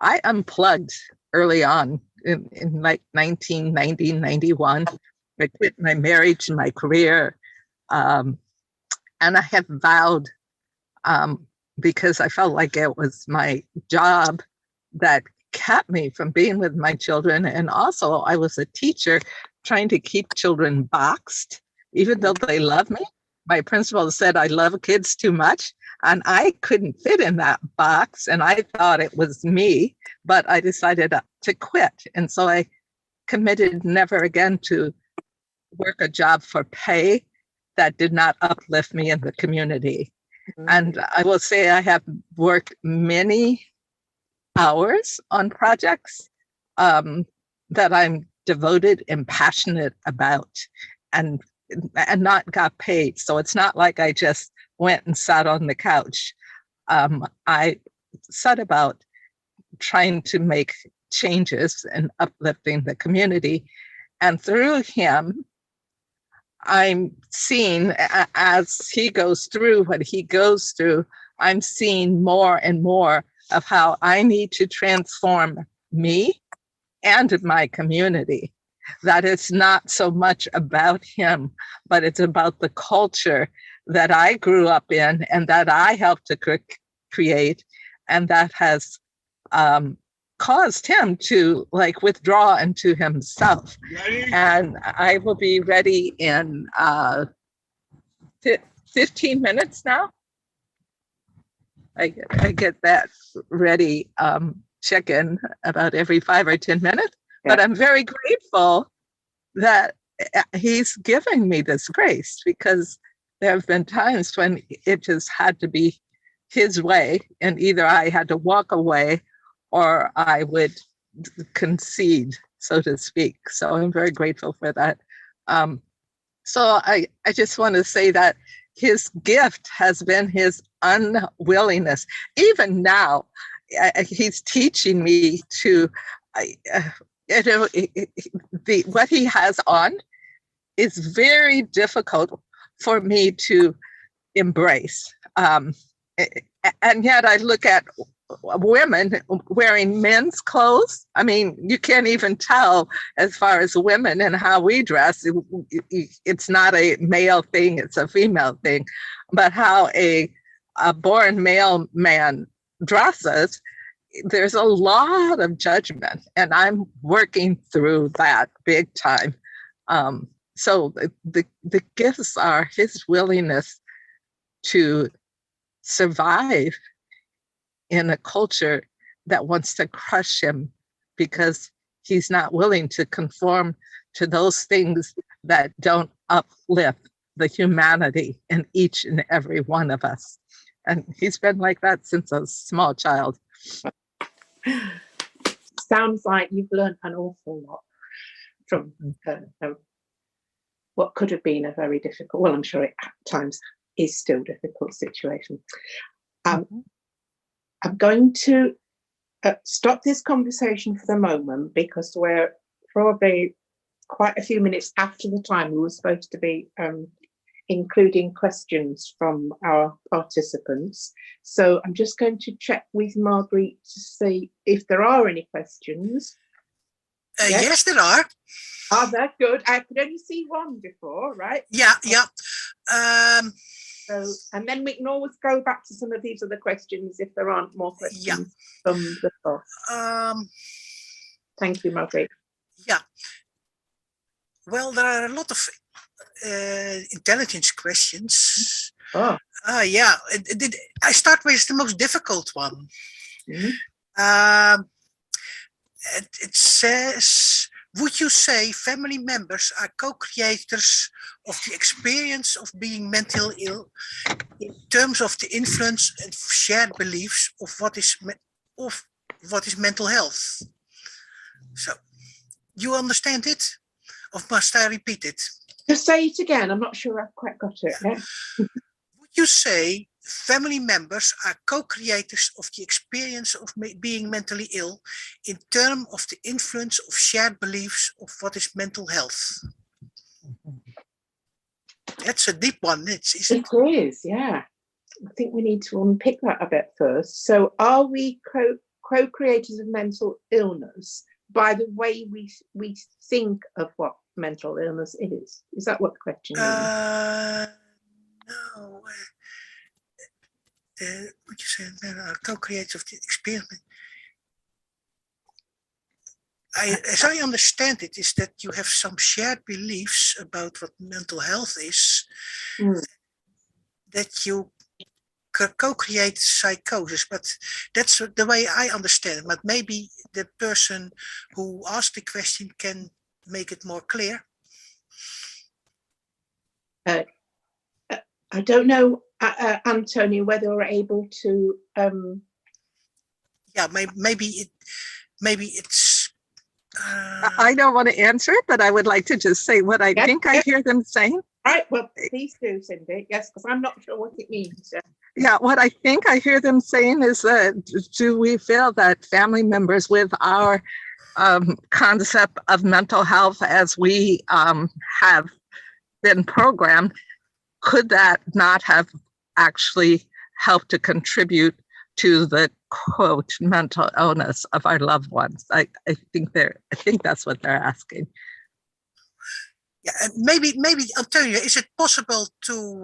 I unplugged early on in like 1990, 91. I quit my marriage and my career. And I have vowed, because I felt like it was my job that kept me from being with my children. And also I was a teacher trying to keep children boxed, even though they love me. My principal said I love kids too much, and I couldn't fit in that box. And I thought it was me, but I decided to quit. And so I committed never again to work a job for pay that did not uplift me in the community. Mm-hmm. And I will say I have worked many hours on projects that I'm devoted and passionate about, and not got paid. So it's not like I just went and sat on the couch. I set about trying to make changes and uplifting the community. And through him, I'm seeing, as he goes through what he goes through, I'm seeing more and more of how I need to transform me and my community. That it's not so much about him, but it's about the culture that I grew up in and that I helped to create, and that has caused him to like withdraw into himself. And I will be ready in 15 minutes now. I get that ready, check in about every 5 or 10 minutes. Yeah. But I'm very grateful that he's giving me this grace, because there have been times when it just had to be his way, and either I had to walk away or I would concede, so to speak. So I'm very grateful for that. So I just want to say that his gift has been his unwillingness. Even now, he's teaching me to, what he has on is very difficult for me to embrace. And yet I look at women wearing men's clothes. I mean, you can't even tell as far as women and how we dress. It's not a male thing, it's a female thing. But how a born male man dresses, there's a lot of judgment, and I'm working through that big time. So the gifts are his willingness to survive in a culture that wants to crush him, because he's not willing to conform to those things that don't uplift the humanity in each and every one of us. And he's been like that since a small child. Sounds like you've learned an awful lot from what could have been a very difficult, well, I'm sure it at times is still a difficult situation. I'm going to stop this conversation for the moment, because we're probably quite a few minutes after the time we were supposed to be including questions from our participants. So I'm just going to check with Marguerite to see if there are any questions. Yes, there are. Oh, that's good. I could only see one before, right? Yeah. So, and then we can always go back to some of these other questions if there aren't more questions from the floor. Thank you, Marguerite. Yeah. Well, there are a lot of intelligence questions. Oh. Yeah. I start with the most difficult one. Mm-hmm. It says, would you say family members are co-creators of the experience of being mentally ill in terms of the influence and shared beliefs of what is mental health? So, you understand it? Or must I repeat it? Just say it again. I'm not sure I've quite got it. Yeah? Would you say family members are co-creators of the experience of being mentally ill in terms of the influence of shared beliefs of what is mental health? That's a deep one. It is, yeah. I think we need to unpick that a bit first. So are we co-creators of mental illness by the way we think of what mental illness is? Is that what the question is? No. Would you say there are co-creators of the experience? As I understand it, is that you have some shared beliefs about what mental health is, that you co-create psychosis, but that's the way I understand it. But maybe the person who asked the question can make it more clear. I don't know, Antonio, whether we're able to. Yeah, maybe it's I don't want to answer it, but I would like to just say what I think I hear them saying. Right, well, please do, Cindi. Yes, because I'm not sure what it means. Yeah, what I think I hear them saying is that do we feel that family members with our concept of mental health as we have been programmed, could that not have actually helped to contribute to the quote mental illness of our loved ones? I think that's what they're asking. Yeah, and maybe Antonia, is it possible to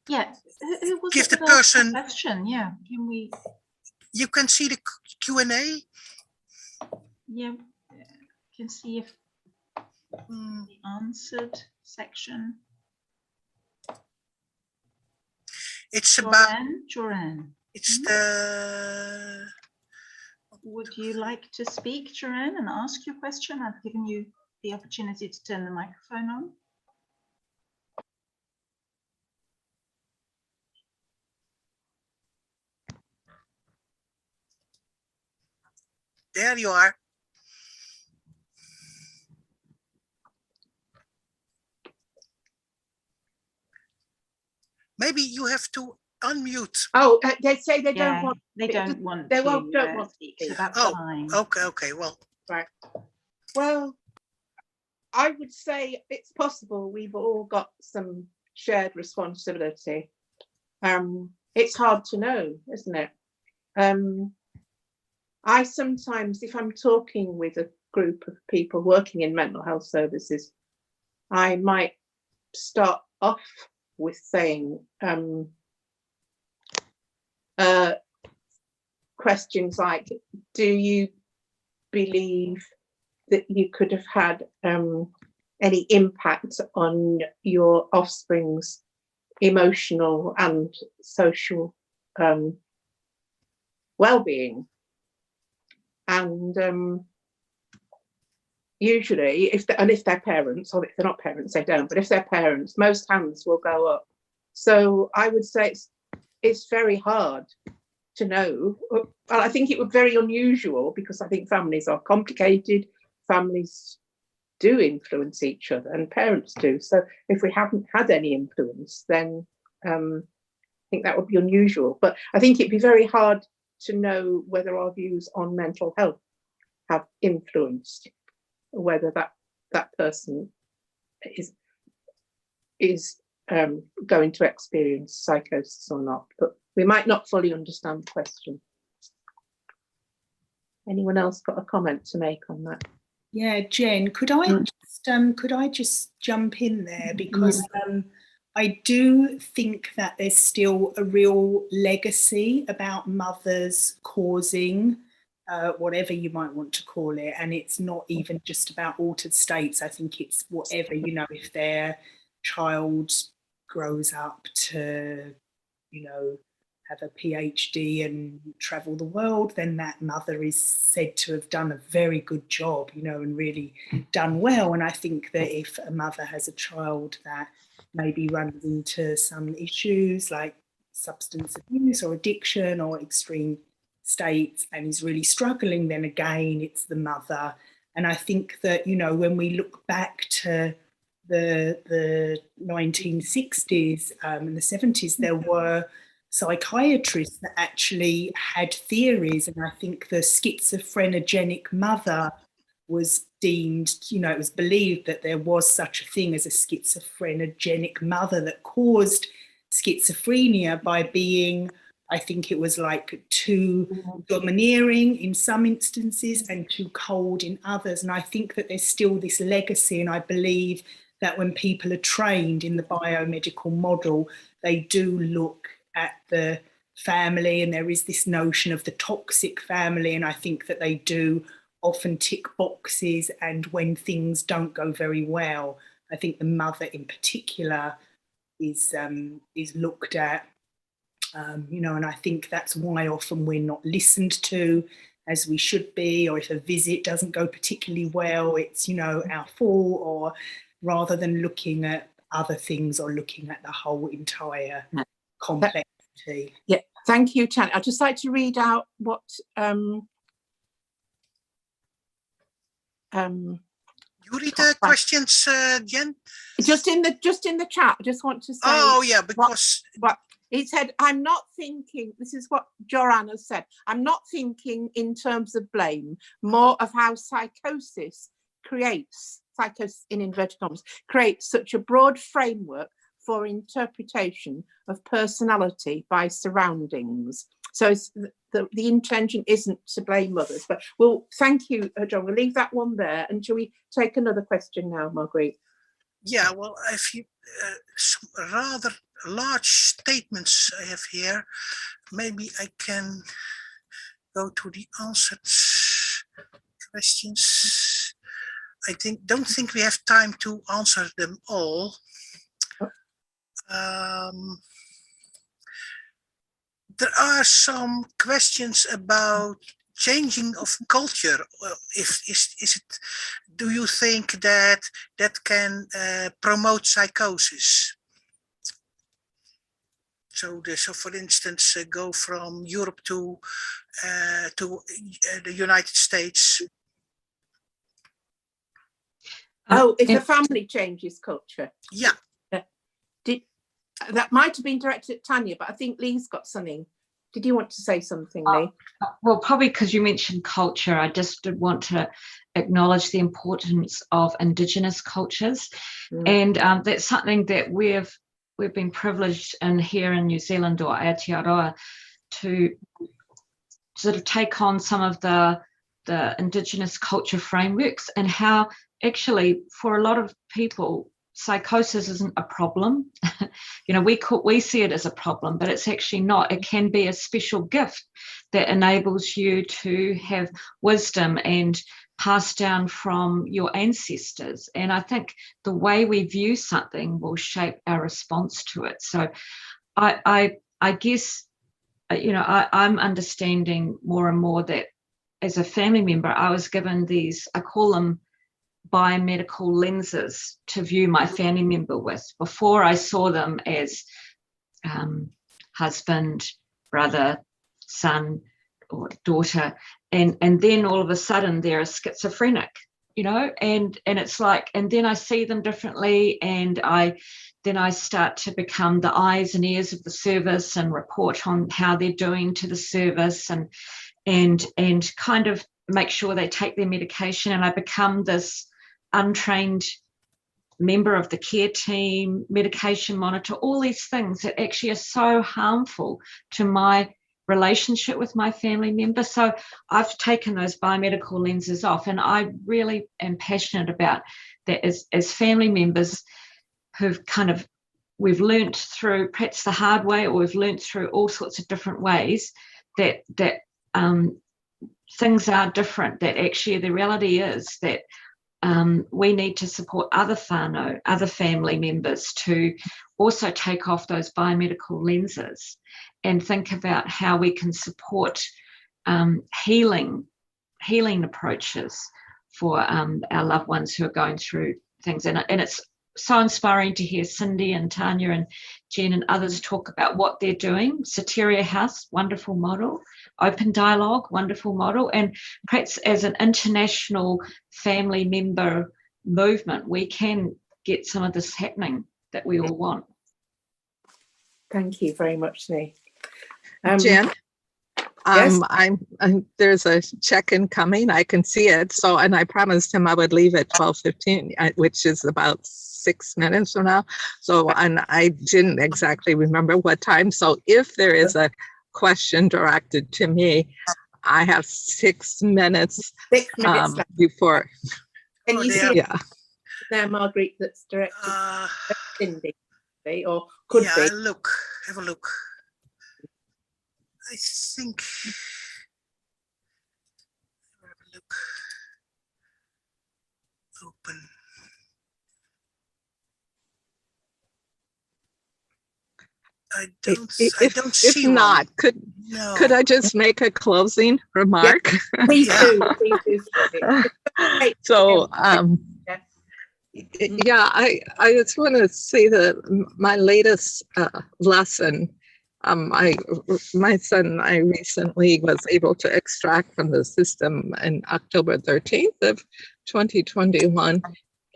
yeah, who was give it the that asked person question? Yeah, can we? You can see the Q&A. Yeah, can see if the answered section. It's about. Joran. It's the. Would you like to speak, Joran, and ask your question? I've given you the opportunity to turn the microphone on. There you are. Maybe you have to unmute. Oh, they say they don't want. They don't want. They to, don't want to speak. So that's fine. Okay. Well, right. Well, I would say it's possible we've all got some shared responsibility. It's hard to know, isn't it? I sometimes, if I'm talking with a group of people working in mental health services, I might start off with saying questions like, do you believe that you could have had any impact on your offspring's emotional and social well-being? And usually, if they're parents, or if they're not parents, they don't, but if they're parents, most hands will go up. So I would say it's very hard to know. Well, I think it would be very unusual, because I think families are complicated. Families do influence each other, and parents do. So if we haven't had any influence, then I think that would be unusual. But I think it'd be very hard to know whether our views on mental health have influenced whether that person is going to experience psychosis or not. But we might not fully understand the question. Anyone else got a comment to make on that? Yeah, Jen, could I just jump in there, because I do think that there's still a real legacy about mothers causing whatever you might want to call it, and it's not even just about altered states. I think it's whatever, if their child grows up to, have a PhD and travel the world, then that mother is said to have done a very good job, and really done well. And I think that if a mother has a child that maybe runs into some issues like substance abuse or addiction or extreme states and is really struggling, then again, it's the mother. And I think that, when we look back to the 1960s and the 70s, there were psychiatrists that actually had theories, and I think the schizophrenogenic mother was deemed, it was believed that there was such a thing as a schizophrenogenic mother that caused schizophrenia by being, I think it was like too domineering in some instances and too cold in others. And I think that there's still this legacy, and I believe that when people are trained in the biomedical model, they do look at the family, and there is this notion of the toxic family, and I think that they do often tick boxes, and when things don't go very well, I think the mother in particular is looked at, and I think that's why often we're not listened to as we should be, or if a visit doesn't go particularly well, it's our fault, or rather than looking at other things or looking at the whole entire complexity. Yeah, Thank you, Tanya. I'd just like to read out what you read the questions, Jen? Just in the chat. I just want to say. Oh yeah, because what he said. I'm not thinking. This is what Joanna said. I'm not thinking in terms of blame. More of how psychosis in inverted commas, creates such a broad framework for interpretation of personality by surroundings. So it's the intention isn't to blame others, but well, thank you, John. We'll leave that one there. And shall we take another question now, Marguerite? Yeah, well, if you some rather large statements I have here, maybe I can go to the answered questions. Don't think we have time to answer them all. There are some questions about changing of culture. Do you think that can promote psychosis? So for instance, go from Europe to the United States. If a family changes culture. Yeah. That might have been directed at Tanya, but I think Leigh's got something. Did you want to say something, Leigh? Well, probably because you mentioned culture, I just did want to acknowledge the importance of Indigenous cultures. And that's something that we've been privileged in here in New Zealand or Aotearoa to sort of take on some of the Indigenous culture frameworks, and how actually for a lot of people psychosis isn't a problem. We see it as a problem, but it's actually not. It can be a special gift that enables you to have wisdom and pass down from your ancestors. And I think the way we view something will shape our response to it. So I guess, I'm understanding more and more that as a family member, I was given these, I call them biomedical lenses to view my family member with. Before, I saw them as husband, brother, son, or daughter, and then all of a sudden they're a schizophrenic, and it's like, and then I see them differently, and then I start to become the eyes and ears of the service and report on how they're doing to the service, and kind of make sure they take their medication, and I become this untrained member of the care team, medication monitor, all these things that actually are so harmful to my relationship with my family member. So I've taken those biomedical lenses off, and I really am passionate about that as family members who've we've learnt through perhaps the hard way, or we've learnt through all sorts of different ways that things are different, that actually the reality is that we need to support other whānau, other family members, to also take off those biomedical lenses and think about how we can support healing approaches for our loved ones who are going through things. And it's so inspiring to hear Cindi and Tanya and Jen and others talk about what they're doing. Soteria House, wonderful model. Open Dialogue, wonderful model. And perhaps as an international family member movement, we can get some of this happening that we all want. Thank you very much, Leigh. Jen? Yes? There's a check-in coming. I can see it. So, and I promised him I would leave at 12:15, which is about 6 minutes from now. So, and I didn't exactly remember what time. So if there is a question directed to me, I have 6 minutes, 6 minutes left before. Can you see yeah. there, Marguerite, that's directed to Cindi, or could be? Have a look. I think. Have a look. Open. I don't see if not, one. Could I just make a closing remark? Yeah, please do. So, yeah, I just want to say that my latest lesson My son, I recently was able to extract from the system on October 13th of 2021.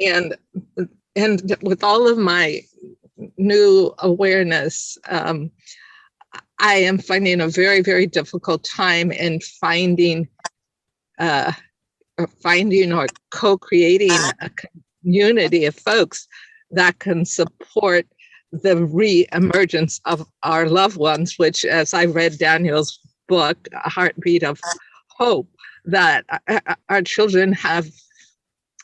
And with all of my new awareness, I am finding a very, very difficult time in finding or co-creating a community of folks that can support the re-emergence of our loved ones, which, as I read Daniel's book, A Heartbeat of Hope, that our children have,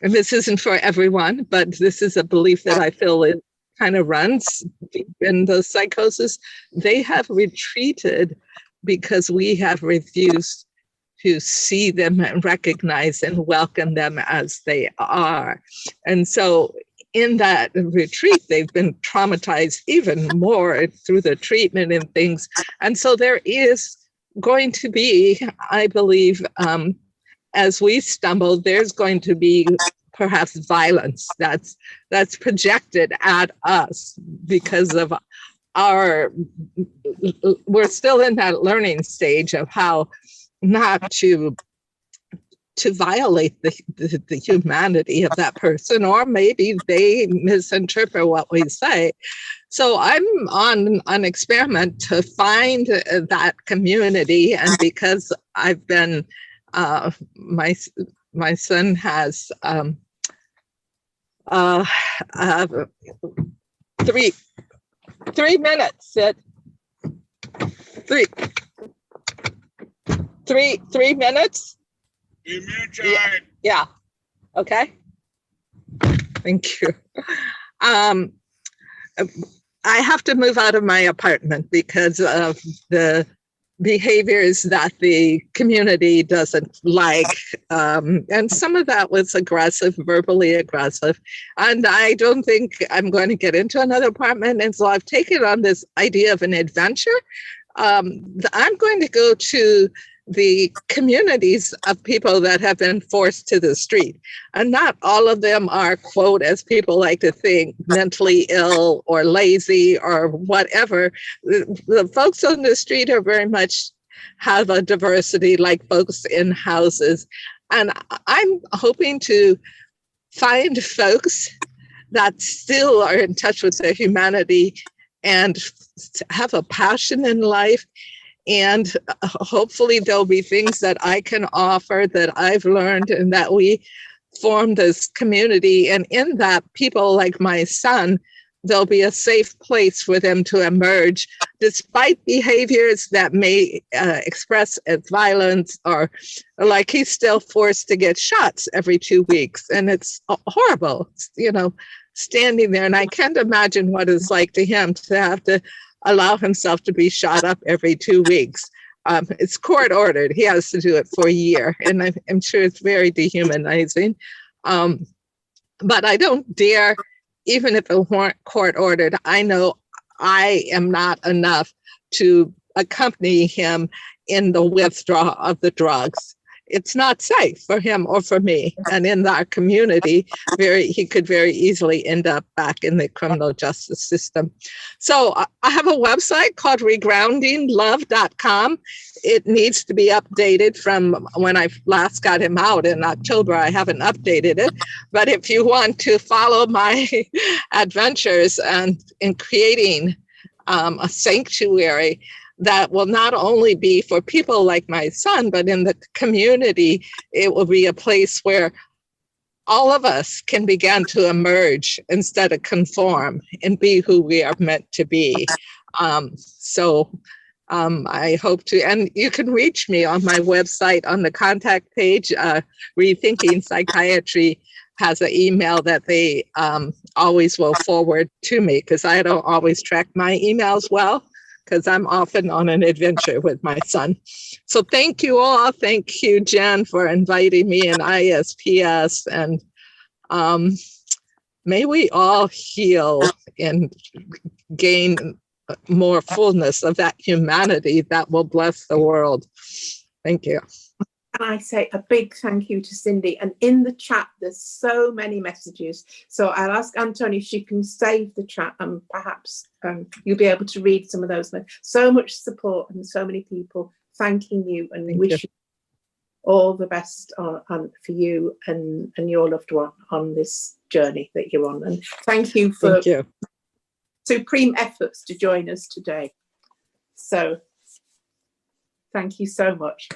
and this isn't for everyone, but this is a belief that I feel it kind of runs deep in the psychosis. They have retreated because we have refused to see them and recognize and welcome them as they are. And so in that retreat, they've been traumatized even more through the treatment and things. And so there is going to be, I believe, as we stumble, there's going to be perhaps violence that's projected at us because of we're still in that learning stage of how not to violate the humanity of that person, or maybe they misinterpret what we say. So I'm on an experiment to find that community, and because I've been, my son has 3 minutes. Three minutes. 3 minutes. Yeah. Okay. Thank you. I have to move out of my apartment because of the behaviors that the community doesn't like. And some of that was aggressive, verbally aggressive. And I don't think I'm going to get into another apartment. And so I've taken on this idea of an adventure. I'm going to go to the communities of people that have been forced to the street. And not all of them are, quote, as people like to think, mentally ill or lazy or whatever. The folks on the street are very much have a diversity like folks in houses. And I'm hoping to find folks that still are in touch with their humanity and have a passion in life. And hopefully there'll be things that I can offer that I've learned, and that we form this community. And in that, people like my son, there'll be a safe place for them to emerge, despite behaviors that may express as violence, or like he's still forced to get shots every 2 weeks. And it's horrible, you know, standing there. And I can't imagine what it's like to him to have to allow himself to be shot up every 2 weeks. It's court ordered. He has to do it for a year. And I'm sure it's very dehumanizing. But I don't dare, even if it weren't court ordered, I know I am not enough to accompany him in the withdrawal of the drugs. It's not safe for him or for me. And in our community, he could very easily end up back in the criminal justice system. So I have a website called regroundinglove.com. It needs to be updated from when I last got him out in October. I haven't updated it. But if you want to follow my adventures and in creating a sanctuary that will not only be for people like my son, but in the community, it will be a place where all of us can begin to emerge instead of conform and be who we are meant to be. I hope to, and you can reach me on my website on the contact page. Rethinking Psychiatry has an email that they always will forward to me, because I don't always track my emails well, because I'm often on an adventure with my son. So thank you all. Thank you, Jen, for inviting me in ISPS. And may we all heal and gain more fullness of that humanity that will bless the world. Thank you. can I say a big thank you to Cindi? And in the chat, there's so many messages. So I'll ask Antonia if she can save the chat, and perhaps you'll be able to read some of those. So much support and so many people thanking you and wishing all the best for you and your loved one on this journey that you're on. And thank you for supreme efforts to join us today. So thank you so much.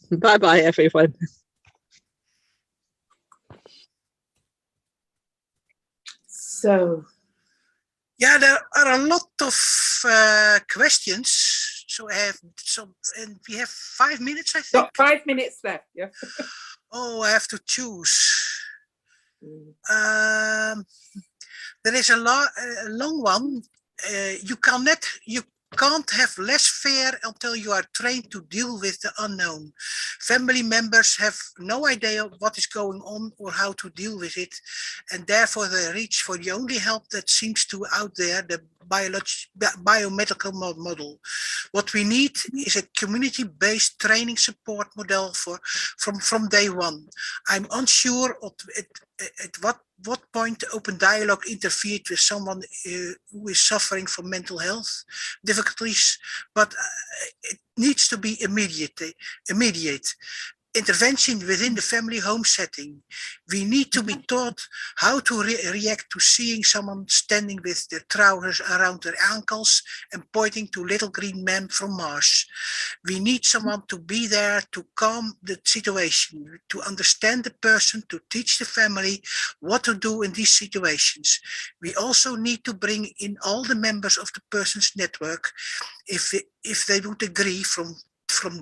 Bye-bye, everyone. So, yeah, there are a lot of questions. So I have some, and we have 5 minutes, I think. Got 5 minutes left. Yeah. Oh, I have to choose. There is a long one. You can't have less fear until you are trained to deal with the unknown. Family members have no idea what is going on or how to deal with it, and therefore they reach for the only help that seems to out there, the biomedical model. What we need is a community-based training support model from day one. I'm unsure at what point open dialogue interfered with someone who is suffering from mental health difficulties, but it needs to be immediate. Intervention within the family home setting. We need to be taught how to react to seeing someone standing with their trousers around their ankles and pointing to little green men from Mars. We need someone to be there to calm the situation, to understand the person, to teach the family what to do in these situations. We also need to bring in all the members of the person's network if they would agree from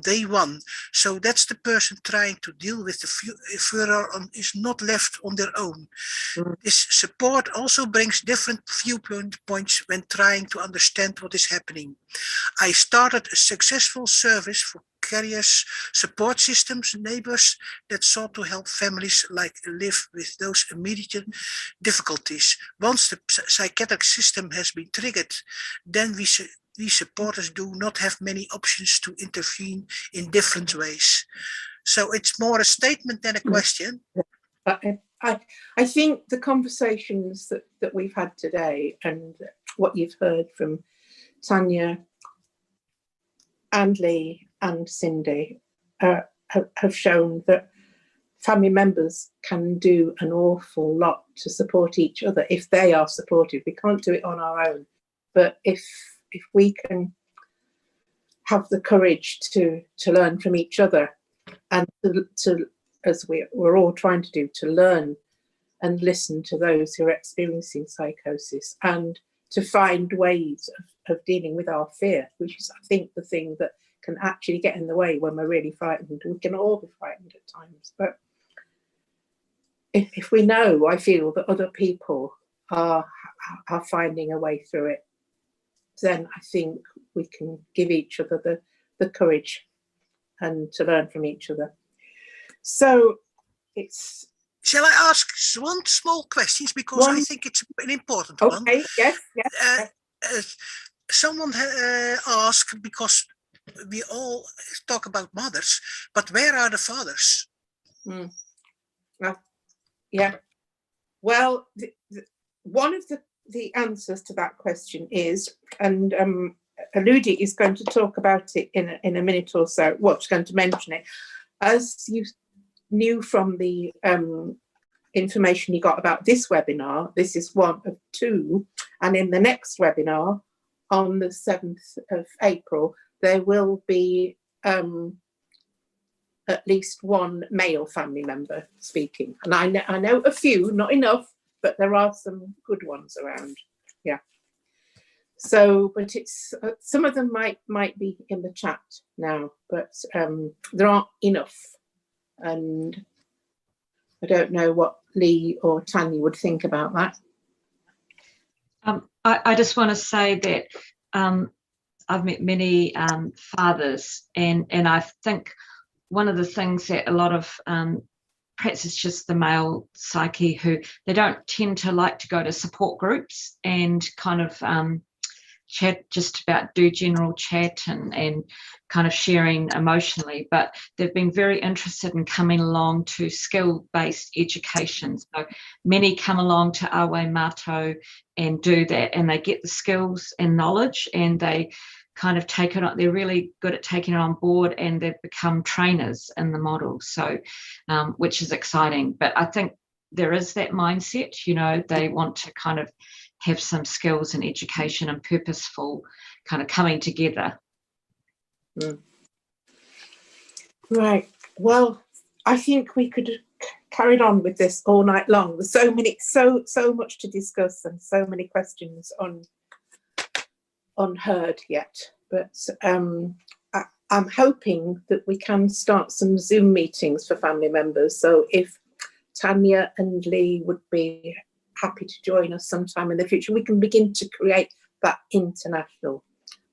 day one. So that's the person trying to deal with the further on is not left on their own. This support also brings different viewpoints when trying to understand what is happening. I started a successful service for carriers, support systems, neighbors that sought to help families live with those immediate difficulties. Once the psychiatric system has been triggered, then we supporters do not have many options to intervene in different ways. So it's more a statement than a question. I think the conversations that we've had today and what you've heard from Tanya and Leigh and Cindi have shown that family members can do an awful lot to support each other if they are supportive. We can't do it on our own, but if we can have the courage to learn from each other and to as we're all trying to do, to learn and listen to those who are experiencing psychosis and to find ways of dealing with our fear, which is, I think, the thing that can actually get in the way when we're really frightened. We can all be frightened at times, but if we know, I feel, that other people are finding a way through it, then I think we can give each other the courage and to learn from each other. So it's... Shall I ask one small question, because I think it's an important one? Okay, yes. Someone asked, because we all talk about mothers, but where are the fathers? Yeah. Well, one of the answers to that question is, and Aludi is going to talk about it in a minute or so. Well, she's going to mention it. As you knew from the information you got about this webinar, this is one of two, and in the next webinar on the 7th of April, there will be at least one male family member speaking. And I know a few, not enough, but there are some good ones around. Yeah. So, but it's some of them might be in the chat now, but there aren't enough. And I don't know what Leigh or Tanya would think about that. I just want to say that I've met many fathers, and I think one of the things that a lot of perhaps it's just the male psyche who they don't tend to like to go to support groups and kind of chat, just about do general chat and kind of sharing emotionally, but they've been very interested in coming along to skill-based education. So many come along to Awe Mato and do that, and they get the skills and knowledge, and they kind of take it on. They're really good at taking it on board, and they've become trainers in the model. So, which is exciting. But I think there is that mindset, you know, they want to kind of have some skills and education and purposeful kind of coming together. Right. Well, I think we could carry on with this all night long. There's so much to discuss and so many questions unheard yet. But I'm hoping that we can start some Zoom meetings for family members. So if Tanya and Leigh would be happy to join us sometime in the future, we can begin to create that international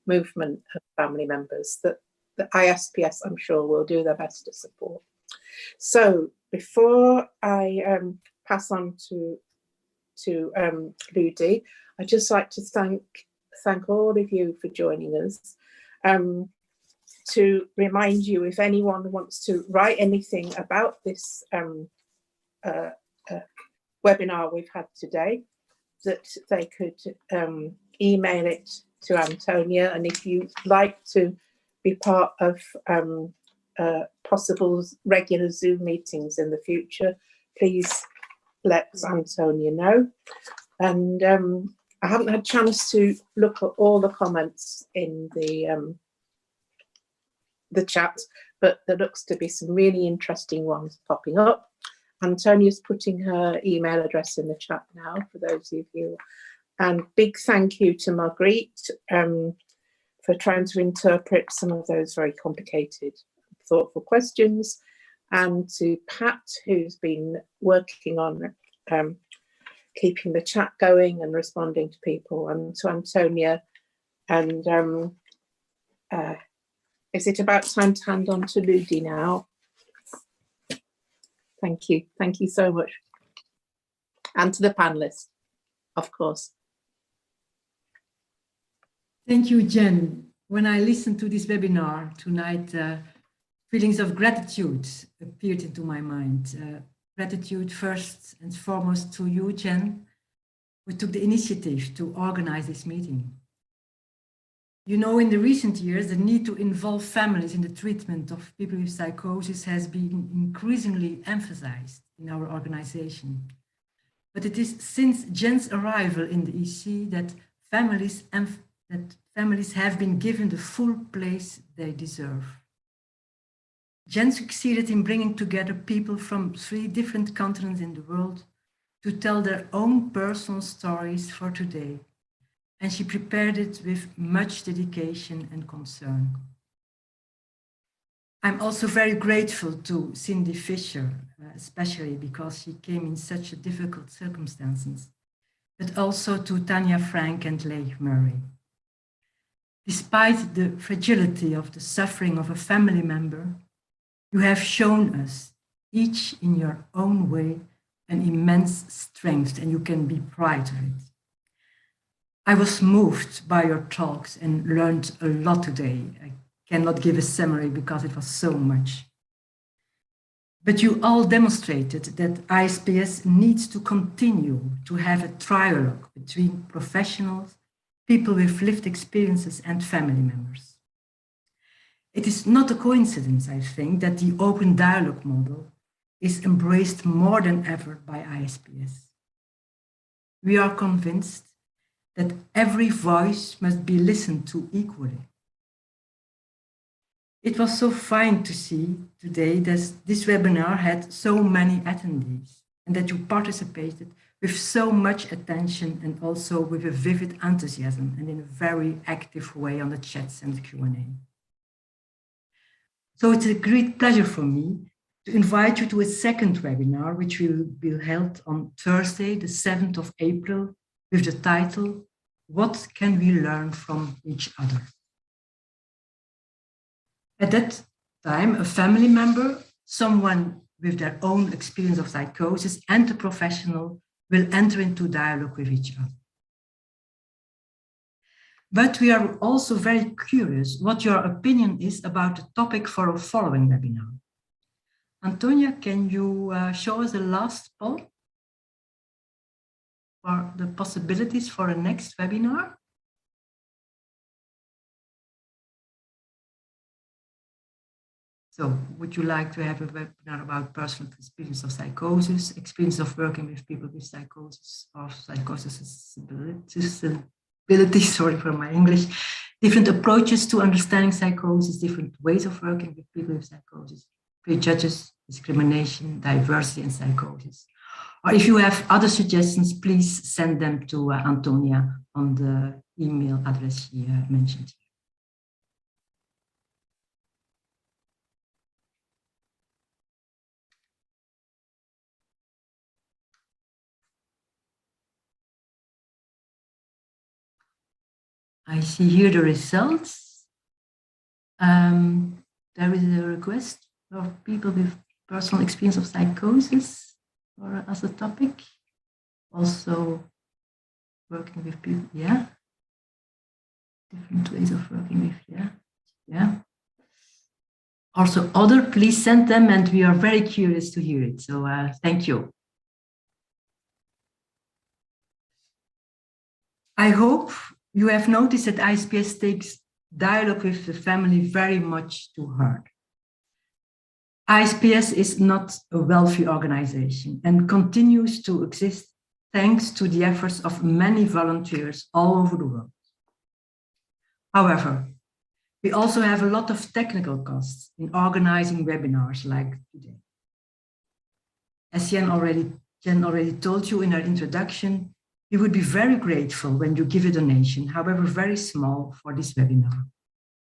movement of family members that the Isps, I'm sure, will do their best to support. So before I pass on to Ludi, I'd just like to thank all of you for joining us. To remind you, if anyone wants to write anything about this webinar we've had today, that they could email it to Antonia. And if you'd like to be part of possible regular Zoom meetings in the future, please let Antonia know. And I haven't had a chance to look at all the comments in the chat, but there looks to be some really interesting ones popping up. Antonia's putting her email address in the chat now for those of you. And big thank you to Marguerite for trying to interpret some of those very complicated, thoughtful questions, and to Pat, who's been working on keeping the chat going and responding to people, and to Antonia. And is it about time to hand on to Ludi now? Thank you so much. And to the panelists, of course. Thank you, Jen. When I listened to this webinar tonight, feelings of gratitude appeared into my mind. Gratitude first and foremost to you, Jen, who took the initiative to organize this meeting. You know, in the recent years, the need to involve families in the treatment of people with psychosis has been increasingly emphasized in our organization. But it is since Jen's arrival in the EC that families have been given the full place they deserve. Jen succeeded in bringing together people from 3 different continents in the world to tell their own personal stories for today. And she prepared it with much dedication and concern. I'm also very grateful to Cindi Fisher, especially because she came in such a difficult circumstances, but also to Tanya Frank and Leigh Murray. Despite the fragility of the suffering of a family member, you have shown us, each in your own way, an immense strength, and you can be proud of it. I was moved by your talks and learned a lot today. I cannot give a summary because it was so much. But you all demonstrated that ISPS needs to continue to have a dialogue between professionals, people with lived experiences, and family members. It is not a coincidence, I think, that the open dialogue model is embraced more than ever by ISPS. We are convinced that every voice must be listened to equally. It was so fine to see today that this webinar had so many attendees and that you participated with so much attention and also with a vivid enthusiasm and in a very active way on the chats and the Q&A. So it's a great pleasure for me to invite you to a second webinar, which will be held on Thursday, the 7th of April, with the title, What Can We Learn from Each Other? At that time, a family member, someone with their own experience of psychosis, and a professional will enter into dialogue with each other. But we are also very curious what your opinion is about the topic for a following webinar. Antonia, can you show us the last poll for the possibilities for a next webinar? So would you like to have a webinar about personal experience of psychosis, experience of working with people with psychosis or psychosis disability, sorry for my English, different approaches to understanding psychosis, different ways of working with people with psychosis, prejudice, discrimination, diversity, and psychosis. Or if you have other suggestions, please send them to Antonia on the email address she mentioned here. I see here the results. There is a request of people with personal experience of psychosis or as a topic. Also working with people, yeah. Different ways of working with, yeah. Yeah. Also other, please send them and we are very curious to hear it. So thank you. I hope you have noticed that ISPS takes dialogue with the family very much to heart. ISPS is not a wealthy organization and continues to exist thanks to the efforts of many volunteers all over the world. However, we also have a lot of technical costs in organizing webinars like today. As Jen already told you in her introduction, we would be very grateful when you give a donation, however very small, for this webinar.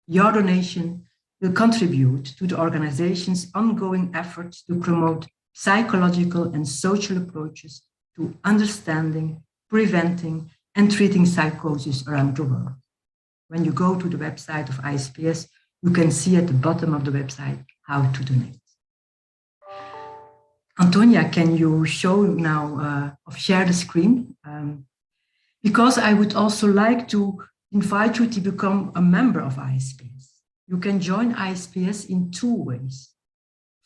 Your donation will contribute to the organization's ongoing efforts to promote psychological and social approaches to understanding, preventing, and treating psychosis around the world. When you go to the website of ISPS, you can see at the bottom of the website how to donate. Antonia, can you show now, share the screen? Because I would also like to invite you to become a member of ISPS. You can join ISPS in two ways.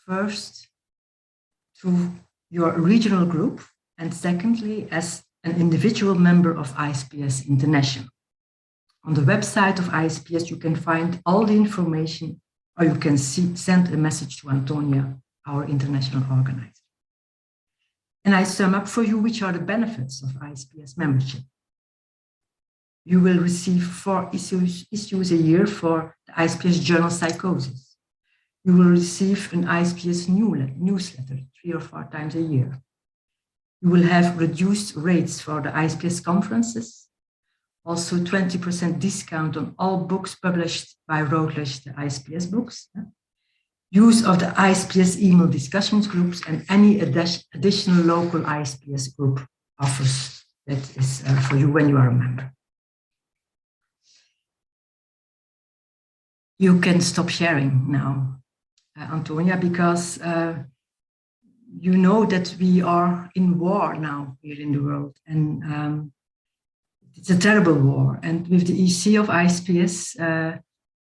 First, through your regional group, and secondly, as an individual member of ISPS International. On the website of ISPS, you can find all the information, or you can send a message to Antonia, our international organizer. And I sum up for you which are the benefits of ISPS membership. You will receive 4 issues a year for the ISPS journal Psychosis. You will receive an ISPS newsletter 3 or 4 times a year. You will have reduced rates for the ISPS conferences, also 20% discount on all books published by Routledge, the ISPS books, use of the ISPS email discussions groups, and any additional local ISPS group offers that is for you when you are a member. You can stop sharing now, Antonia, because you know that we are in war now here in the world, and it's a terrible war. And with the EC of ISPS,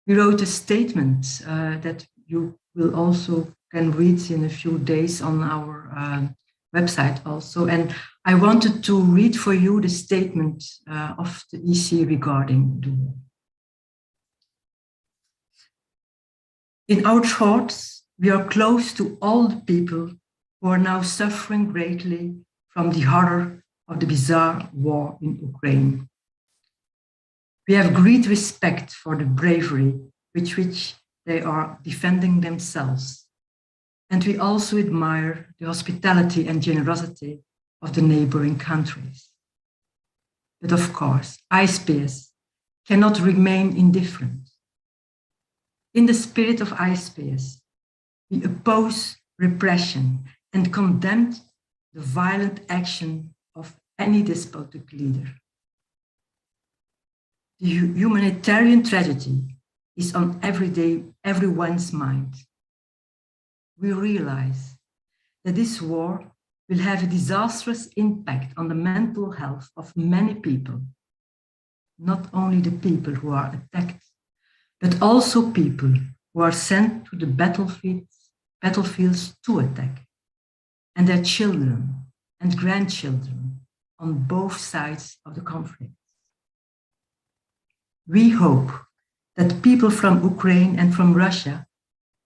we wrote a statement that you will also can read in a few days on our website also. And I wanted to read for you the statement of the EC regarding the war. In our thoughts, we are close to all the people who are now suffering greatly from the horror of the bizarre war in Ukraine. We have great respect for the bravery with which they are defending themselves. And we also admire the hospitality and generosity of the neighboring countries. But of course, ISPS cannot remain indifferent. In the spirit of ISPS, we oppose repression and condemn the violent action of any despotic leader. The humanitarian tragedy is on everyone's mind. We realize that this war will have a disastrous impact on the mental health of many people. not only the people who are attacked, but also people who are sent to the battlefields to attack, and their children and grandchildren on both sides of the conflict. We hope that people from Ukraine and from Russia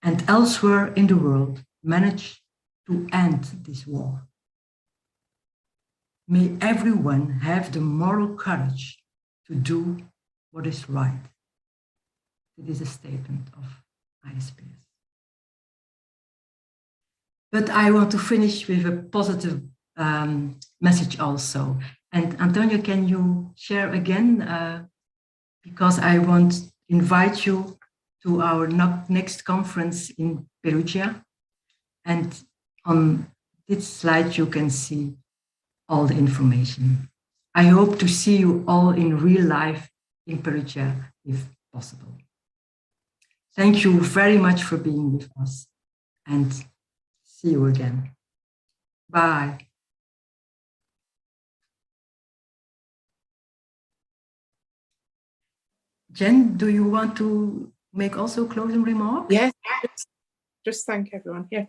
and elsewhere in the world manage to end this war. May everyone have the moral courage to do what is right. It is a statement of Isps. But I want to finish with a positive message also. And Antonio, can you share again? Because I want to invite you to our next conference in Perugia. And on this slide, you can see all the information. I hope to see you all in real life in Perugia, if possible. Thank you very much for being with us, and see you again. Bye. Jen, do you want to make also closing remarks? Yes, just thank everyone. Yeah.